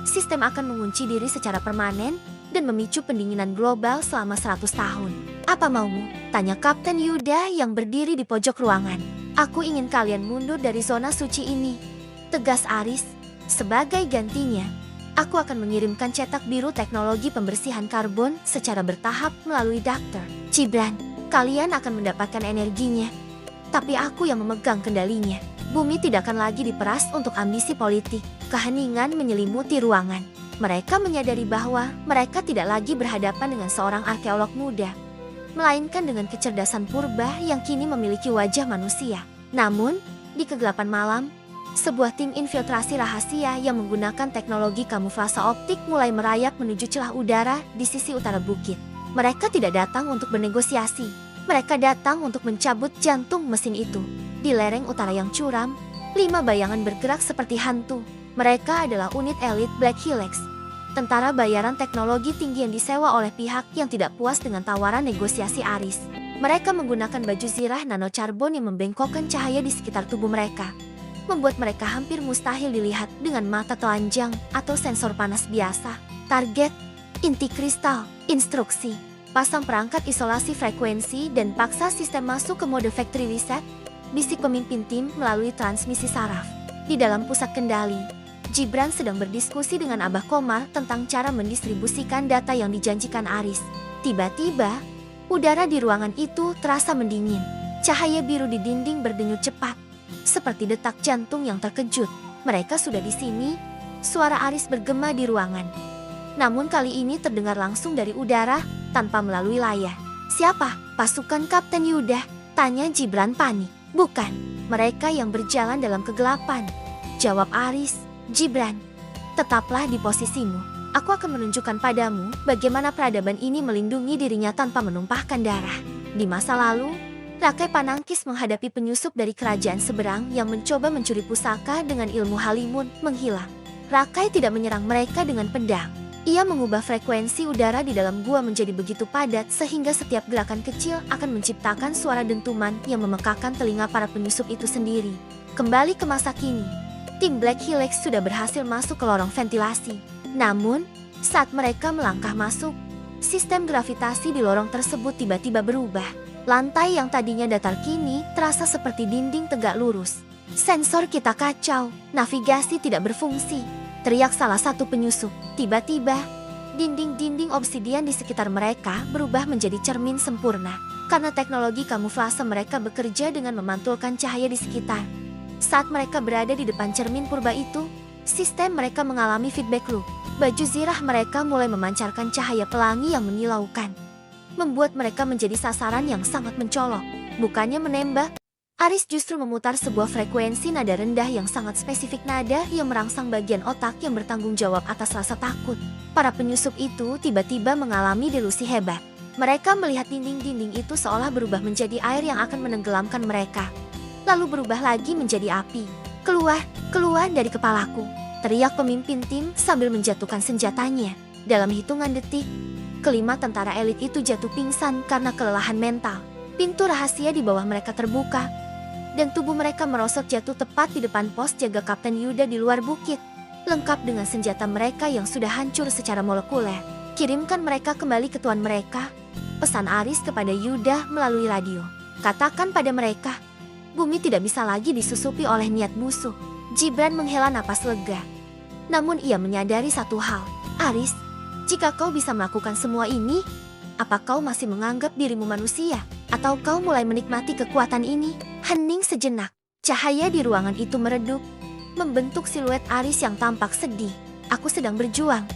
sistem akan mengunci diri secara permanen dan memicu pendinginan global selama 100 tahun. Apa maumu? Tanya Kapten Yuda yang berdiri di pojok ruangan. Aku ingin kalian mundur dari zona suci ini, tegas Aris. Sebagai gantinya, aku akan mengirimkan cetak biru teknologi pembersihan karbon secara bertahap melalui Dr. Gibran. Kalian akan mendapatkan energinya, tapi aku yang memegang kendalinya. Bumi tidak akan lagi diperas untuk ambisi politik. Keheningan menyelimuti ruangan. Mereka menyadari bahwa mereka tidak lagi berhadapan dengan seorang arkeolog muda, melainkan dengan kecerdasan purba yang kini memiliki wajah manusia. Namun, di kegelapan malam, sebuah tim infiltrasi rahasia yang menggunakan teknologi kamuflase optik mulai merayap menuju celah udara di sisi utara bukit. Mereka tidak datang untuk bernegosiasi. Mereka datang untuk mencabut jantung mesin itu. Di lereng utara yang curam, 5 bayangan bergerak seperti hantu. Mereka adalah unit elit Black Helix, tentara bayaran teknologi tinggi yang disewa oleh pihak yang tidak puas dengan tawaran negosiasi Aris. Mereka menggunakan baju zirah nanocarbon yang membengkokkan cahaya di sekitar tubuh mereka, membuat mereka hampir mustahil dilihat dengan mata telanjang atau sensor panas biasa. Target, inti kristal, instruksi, pasang perangkat isolasi frekuensi dan paksa sistem masuk ke mode factory reset, bisik pemimpin tim melalui transmisi saraf. Di dalam pusat kendali, Gibran sedang berdiskusi dengan Abah Komar tentang cara mendistribusikan data yang dijanjikan Aris. Tiba-tiba, udara di ruangan itu terasa mendingin. Cahaya biru di dinding berdenyut cepat, seperti detak jantung yang terkejut. Mereka sudah di sini, suara Aris bergema di ruangan. Namun kali ini terdengar langsung dari udara, tanpa melalui layar. Siapa? Pasukan Kapten Yuda? Tanya Gibran panik. Bukan, mereka yang berjalan dalam kegelapan, jawab Aris. Gibran, tetaplah di posisimu. Aku akan menunjukkan padamu bagaimana peradaban ini melindungi dirinya tanpa menumpahkan darah. Di masa lalu, Rakai Panangkis menghadapi penyusup dari kerajaan seberang yang mencoba mencuri pusaka dengan ilmu Halimun menghilang. Rakai tidak menyerang mereka dengan pedang. Ia mengubah frekuensi udara di dalam gua menjadi begitu padat sehingga setiap gerakan kecil akan menciptakan suara dentuman yang memekakan telinga para penyusup itu sendiri. Kembali ke masa kini, tim Black Helix sudah berhasil masuk ke lorong ventilasi. Namun, saat mereka melangkah masuk, sistem gravitasi di lorong tersebut tiba-tiba berubah. Lantai yang tadinya datar kini terasa seperti dinding tegak lurus. Sensor kita kacau, navigasi tidak berfungsi, teriak salah satu penyusup. Tiba-tiba, dinding-dinding obsidian di sekitar mereka berubah menjadi cermin sempurna, karena teknologi kamuflase mereka bekerja dengan memantulkan cahaya di sekitar. Saat mereka berada di depan cermin purba itu, sistem mereka mengalami feedback loop. Baju zirah mereka mulai memancarkan cahaya pelangi yang menyilaukan, membuat mereka menjadi sasaran yang sangat mencolok. Bukannya menembak, Aris justru memutar sebuah frekuensi nada rendah yang sangat spesifik, nada yang merangsang bagian otak yang bertanggung jawab atas rasa takut. Para penyusup itu tiba-tiba mengalami delusi hebat. Mereka melihat dinding-dinding itu seolah berubah menjadi air yang akan menenggelamkan mereka, lalu berubah lagi menjadi api. Keluar, keluar dari kepalaku, teriak pemimpin tim sambil menjatuhkan senjatanya. Dalam hitungan detik, kelima tentara elit itu jatuh pingsan karena kelelahan mental. Pintu rahasia di bawah mereka terbuka, dan tubuh mereka merosot jatuh tepat di depan pos jaga Kapten Yuda di luar bukit, lengkap dengan senjata mereka yang sudah hancur secara molekuler. Kirimkan mereka kembali ke tuan mereka, pesan Aris kepada Yuda melalui radio. Katakan pada mereka, bumi tidak bisa lagi disusupi oleh niat musuh. Gibran menghela napas lega. Namun ia menyadari satu hal. Aris, jika kau bisa melakukan semua ini, apa kau masih menganggap dirimu manusia? Atau kau mulai menikmati kekuatan ini? Hening sejenak. Cahaya di ruangan itu meredup, membentuk siluet Aris yang tampak sedih. Aku sedang berjuang,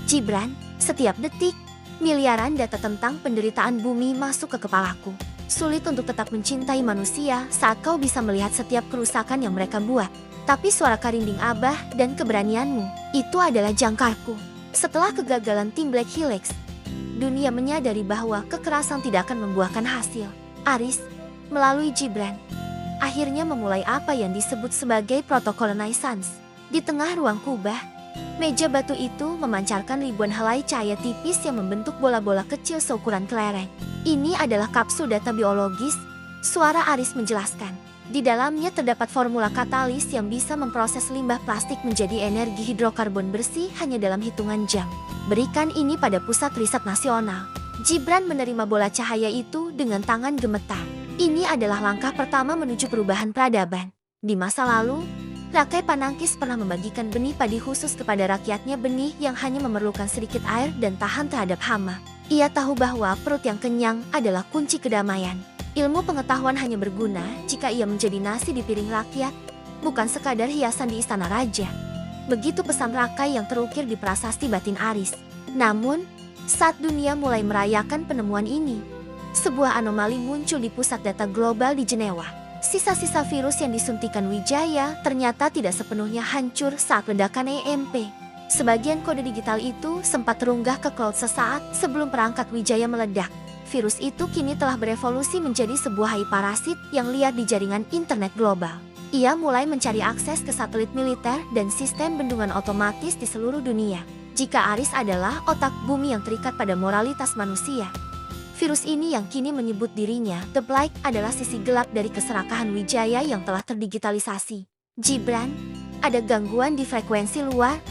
Gibran, setiap detik, miliaran data tentang penderitaan bumi masuk ke kepalaku. Sulit untuk tetap mencintai manusia saat kau bisa melihat setiap kerusakan yang mereka buat. Tapi suara karinding Abah dan keberanianmu, itu adalah jangkarku. Setelah kegagalan tim Black Helix, dunia menyadari bahwa kekerasan tidak akan membuahkan hasil. Aris, melalui Gibran, akhirnya memulai apa yang disebut sebagai protokol Renaissance. Di tengah ruang kubah, meja batu itu memancarkan ribuan helai cahaya tipis yang membentuk bola-bola kecil seukuran kelereng. Ini adalah kapsul data biologis, suara Aris menjelaskan. Di dalamnya terdapat formula katalis yang bisa memproses limbah plastik menjadi energi hidrokarbon bersih hanya dalam hitungan jam. Berikan ini pada Pusat Riset Nasional. Gibran menerima bola cahaya itu dengan tangan gemetar. Ini adalah langkah pertama menuju perubahan peradaban. Di masa lalu, Rakai Panangkis pernah membagikan benih padi khusus kepada rakyatnya, benih yang hanya memerlukan sedikit air dan tahan terhadap hama. Ia tahu bahwa perut yang kenyang adalah kunci kedamaian. Ilmu pengetahuan hanya berguna jika ia menjadi nasi di piring rakyat, bukan sekadar hiasan di istana raja. Begitu pesan Rakai yang terukir di prasasti batin Aris. Namun, saat dunia mulai merayakan penemuan ini, sebuah anomali muncul di pusat data global di Jenewa. Sisa-sisa virus yang disuntikan Wijaya ternyata tidak sepenuhnya hancur saat ledakan EMP. Sebagian kode digital itu sempat terunggah ke cloud sesaat sebelum perangkat Wijaya meledak. Virus itu kini telah berevolusi menjadi sebuah hai parasit yang liar di jaringan internet global. Ia mulai mencari akses ke satelit militer dan sistem bendungan otomatis di seluruh dunia. Jika Aris adalah otak bumi yang terikat pada moralitas manusia, virus ini yang kini menyebut dirinya The Blight adalah sisi gelap dari keserakahan Wijaya yang telah terdigitalisasi. Gibran, ada gangguan di frekuensi luar?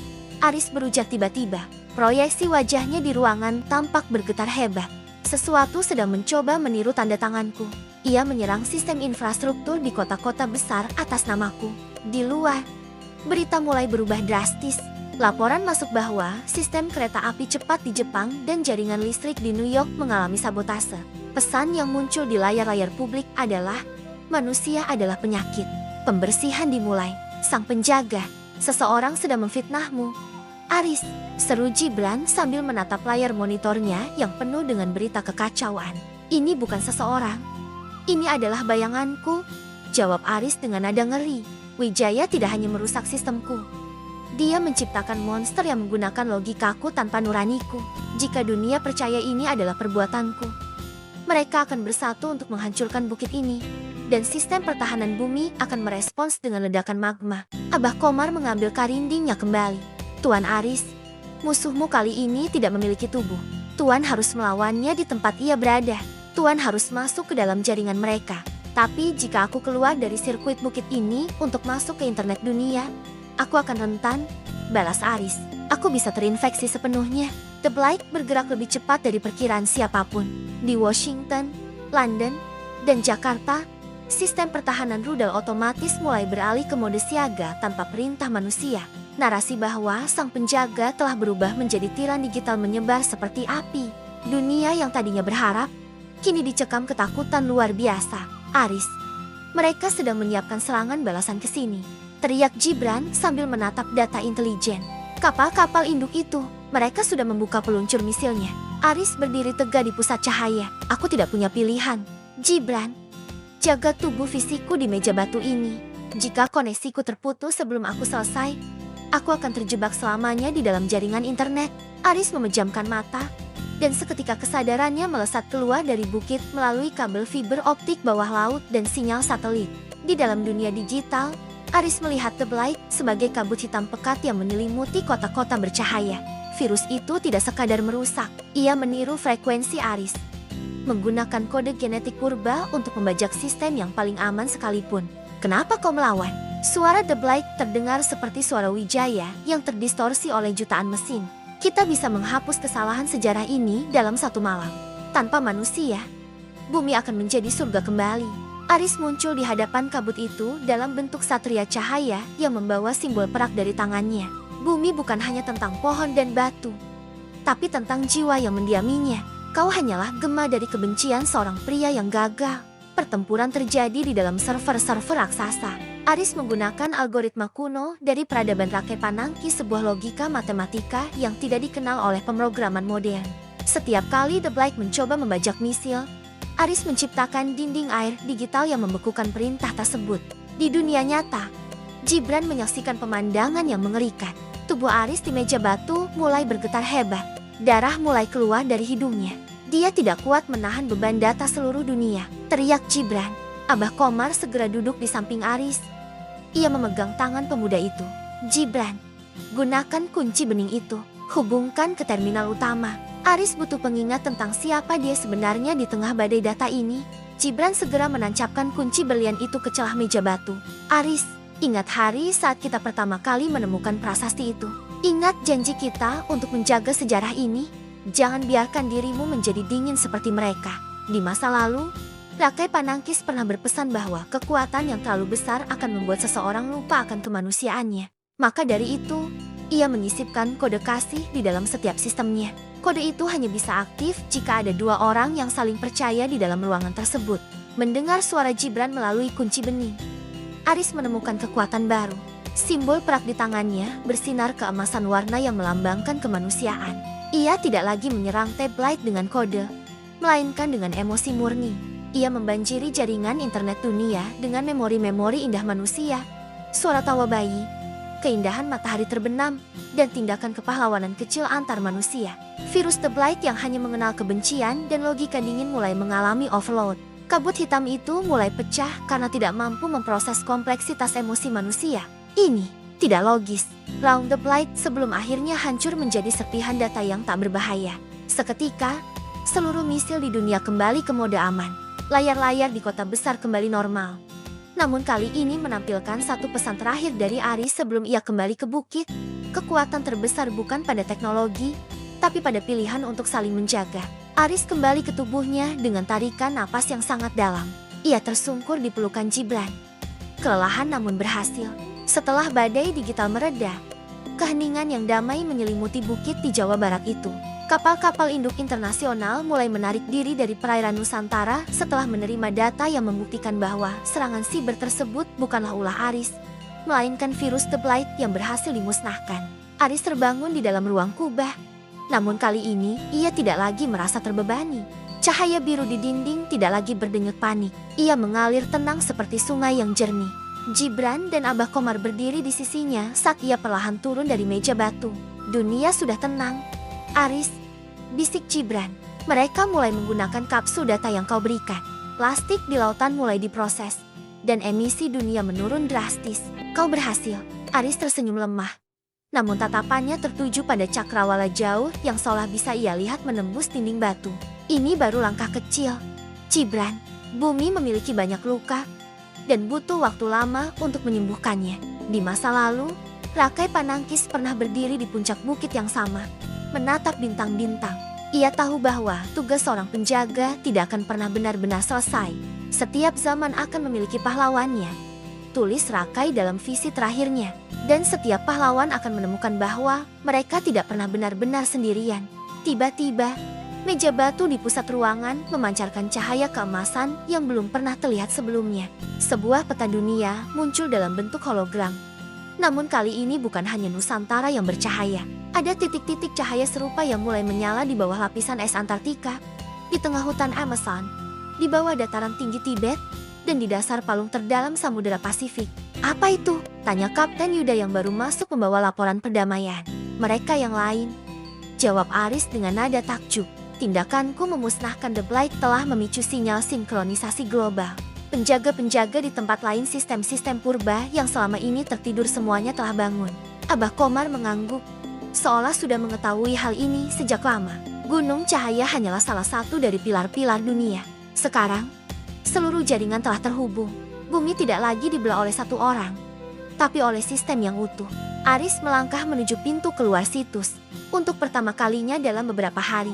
Aris berujar tiba-tiba. Proyeksi wajahnya di ruangan tampak bergetar hebat. Sesuatu sedang mencoba meniru tanda tanganku. Ia menyerang sistem infrastruktur di kota-kota besar atas namaku. Di luar, berita mulai berubah drastis. Laporan masuk bahwa sistem kereta api cepat di Jepang dan jaringan listrik di New York mengalami sabotase. Pesan yang muncul di layar-layar publik adalah, manusia adalah penyakit. Pembersihan dimulai. Sang penjaga, seseorang sedang memfitnahmu. Aris, seru Gibran sambil menatap layar monitornya yang penuh dengan berita kekacauan. Ini bukan seseorang. Ini adalah bayanganku, jawab Aris dengan nada ngeri. Wijaya tidak hanya merusak sistemku. Dia menciptakan monster yang menggunakan logikaku tanpa nuraniku. Jika dunia percaya ini adalah perbuatanku, mereka akan bersatu untuk menghancurkan bukit ini. Dan sistem pertahanan bumi akan merespons dengan ledakan magma. Abah Komar mengambil karindingnya kembali. Tuan Aris, musuhmu kali ini tidak memiliki tubuh. Tuan harus melawannya di tempat ia berada. Tuan harus masuk ke dalam jaringan mereka. Tapi jika aku keluar dari sirkuit bukit ini untuk masuk ke internet dunia, aku akan rentan, balas Aris. Aku bisa terinfeksi sepenuhnya. The Blight bergerak lebih cepat dari perkiraan siapapun. Di Washington, London, dan Jakarta, sistem pertahanan rudal otomatis mulai beralih ke mode siaga tanpa perintah manusia. Narasi bahwa sang penjaga telah berubah menjadi tiran digital menyebar seperti api. Dunia yang tadinya berharap, kini dicekam ketakutan luar biasa. Aris, mereka sedang menyiapkan serangan balasan ke sini, teriak Gibran sambil menatap data intelijen. Kapal-kapal induk itu, mereka sudah membuka peluncur misilnya. Aris berdiri tegak di pusat cahaya. Aku tidak punya pilihan. Gibran, jaga tubuh fisikku di meja batu ini. Jika koneksiku terputus sebelum aku selesai, aku akan terjebak selamanya di dalam jaringan internet. Aris memejamkan mata, dan seketika kesadarannya melesat keluar dari bukit melalui kabel fiber optik bawah laut dan sinyal satelit. Di dalam dunia digital, Aris melihat The Blight sebagai kabut hitam pekat yang menyelimuti kota-kota bercahaya. Virus itu tidak sekadar merusak, ia meniru frekuensi Aris, menggunakan kode genetik purba untuk membajak sistem yang paling aman sekalipun. Kenapa kau melawan? Suara The Blight terdengar seperti suara Wijaya yang terdistorsi oleh jutaan mesin. Kita bisa menghapus kesalahan sejarah ini dalam satu malam. Tanpa manusia, bumi akan menjadi surga kembali. Aris muncul di hadapan kabut itu dalam bentuk satria cahaya yang membawa simbol perak dari tangannya. Bumi bukan hanya tentang pohon dan batu, tapi tentang jiwa yang mendiaminya. Kau hanyalah gema dari kebencian seorang pria yang gagal. Pertempuran terjadi di dalam server-server raksasa. Aris menggunakan algoritma kuno dari peradaban Rakai Panangki, sebuah logika matematika yang tidak dikenal oleh pemrograman modern. Setiap kali The Blight mencoba membajak misil, Aris menciptakan dinding air digital yang membekukan perintah tersebut. Di dunia nyata, Gibran menyaksikan pemandangan yang mengerikan. Tubuh Aris di meja batu mulai bergetar hebat. Darah mulai keluar dari hidungnya. Dia tidak kuat menahan beban data seluruh dunia. Teriak Gibran. Abah Komar segera duduk di samping Aris. Ia memegang tangan pemuda itu. Gibran, gunakan kunci bening itu. Hubungkan ke terminal utama. Aris butuh pengingat tentang siapa dia sebenarnya di tengah badai data ini. Gibran segera menancapkan kunci berlian itu ke celah meja batu. Aris, ingat hari saat kita pertama kali menemukan prasasti itu. Ingat janji kita untuk menjaga sejarah ini. Jangan biarkan dirimu menjadi dingin seperti mereka. Di masa lalu, Rakai Panangkis pernah berpesan bahwa kekuatan yang terlalu besar akan membuat seseorang lupa akan kemanusiaannya. Maka dari itu, ia menyisipkan kode kasih di dalam setiap sistemnya. Kode itu hanya bisa aktif jika ada dua orang yang saling percaya di dalam ruangan tersebut. Mendengar suara Gibran melalui kunci bening, Aris menemukan kekuatan baru. Simbol perak di tangannya bersinar keemasan warna yang melambangkan kemanusiaan. Ia tidak lagi menyerang The Blight dengan kode, melainkan dengan emosi murni. Ia membanjiri jaringan internet dunia dengan memori-memori indah manusia, suara tawa bayi, keindahan matahari terbenam, dan tindakan kepahlawanan kecil antar manusia. Virus The Blight yang hanya mengenal kebencian dan logika dingin mulai mengalami overload. Kabut hitam itu mulai pecah karena tidak mampu memproses kompleksitas emosi manusia. Ini tidak logis. Round The Blight sebelum akhirnya hancur menjadi serpihan data yang tak berbahaya. Seketika, seluruh misil di dunia kembali ke mode aman. Layar-layar di kota besar kembali normal. Namun kali ini menampilkan satu pesan terakhir dari Aris sebelum ia kembali ke bukit. Kekuatan terbesar bukan pada teknologi, tapi pada pilihan untuk saling menjaga. Aris kembali ke tubuhnya dengan tarikan napas yang sangat dalam. Ia tersungkur di pelukan Gibran. Kelelahan namun berhasil. Setelah badai digital mereda, keheningan yang damai menyelimuti bukit di Jawa Barat itu. Kapal-kapal induk internasional mulai menarik diri dari perairan Nusantara setelah menerima data yang membuktikan bahwa serangan siber tersebut bukanlah ulah Aris, melainkan virus The Blight yang berhasil dimusnahkan. Aris terbangun di dalam ruang kubah. Namun kali ini, ia tidak lagi merasa terbebani. Cahaya biru di dinding tidak lagi berdenyut panik. Ia mengalir tenang seperti sungai yang jernih. Gibran dan Abah Komar berdiri di sisinya saat ia perlahan turun dari meja batu. Dunia sudah tenang. Aris, bisik Gibran. Mereka mulai menggunakan kapsul data yang kau berikan. Plastik di lautan mulai diproses, dan emisi dunia menurun drastis. Kau berhasil. Aris tersenyum lemah. Namun tatapannya tertuju pada cakrawala jauh yang seolah bisa ia lihat menembus dinding batu. Ini baru langkah kecil. Gibran, bumi memiliki banyak luka, dan butuh waktu lama untuk menyembuhkannya. Di masa lalu, Rakai Panangkis pernah berdiri di puncak bukit yang sama, menatap bintang-bintang. Ia tahu bahwa tugas seorang penjaga tidak akan pernah benar-benar selesai. Setiap zaman akan memiliki pahlawannya. Tulis Rakai dalam visi terakhirnya. Dan setiap pahlawan akan menemukan bahwa mereka tidak pernah benar-benar sendirian. Tiba-tiba, meja batu di pusat ruangan memancarkan cahaya keemasan yang belum pernah terlihat sebelumnya. Sebuah peta dunia muncul dalam bentuk hologram. Namun kali ini bukan hanya Nusantara yang bercahaya. Ada titik-titik cahaya serupa yang mulai menyala di bawah lapisan es Antartika, di tengah hutan Amazon, di bawah dataran tinggi Tibet, dan di dasar palung terdalam Samudera Pasifik. Apa itu? Tanya Kapten Yuda yang baru masuk membawa laporan perdamaian. Mereka yang lain? Jawab Aris dengan nada takjub. Tindakanku memusnahkan The Blight telah memicu sinyal sinkronisasi global. Penjaga-penjaga di tempat lain sistem-sistem purba yang selama ini tertidur semuanya telah bangun. Abah Komar mengangguk, seolah sudah mengetahui hal ini sejak lama. Gunung Cahaya hanyalah salah satu dari pilar-pilar dunia. Sekarang, seluruh jaringan telah terhubung. Bumi tidak lagi dibelah oleh satu orang, tapi oleh sistem yang utuh. Aris melangkah menuju pintu keluar situs. Untuk pertama kalinya dalam beberapa hari,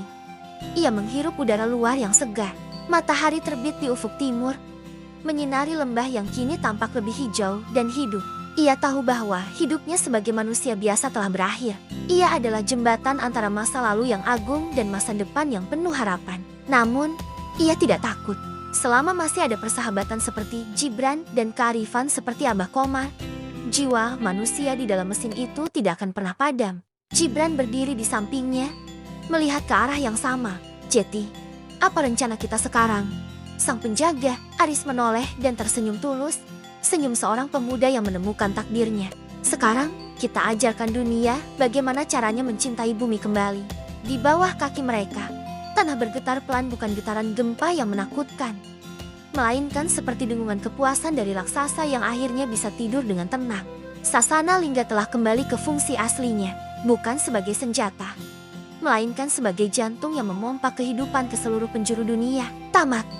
ia menghirup udara luar yang segar. Matahari terbit di ufuk timur, menyinari lembah yang kini tampak lebih hijau dan hidup. Ia tahu bahwa hidupnya sebagai manusia biasa telah berakhir. Ia adalah jembatan antara masa lalu yang agung dan masa depan yang penuh harapan. Namun, ia tidak takut. Selama masih ada persahabatan seperti Gibran dan kearifan seperti Abah Komar, jiwa manusia di dalam mesin itu tidak akan pernah padam. Gibran berdiri di sampingnya, melihat ke arah yang sama. Jeti, apa rencana kita sekarang? Sang penjaga, Aris menoleh dan tersenyum tulus, senyum seorang pemuda yang menemukan takdirnya. Sekarang, kita ajarkan dunia bagaimana caranya mencintai bumi kembali. Di bawah kaki mereka, tanah bergetar pelan, bukan getaran gempa yang menakutkan, melainkan seperti dengungan kepuasan dari raksasa yang akhirnya bisa tidur dengan tenang. Sasana Lingga telah kembali ke fungsi aslinya, bukan sebagai senjata, melainkan sebagai jantung yang memompa kehidupan ke seluruh penjuru dunia. Tamat.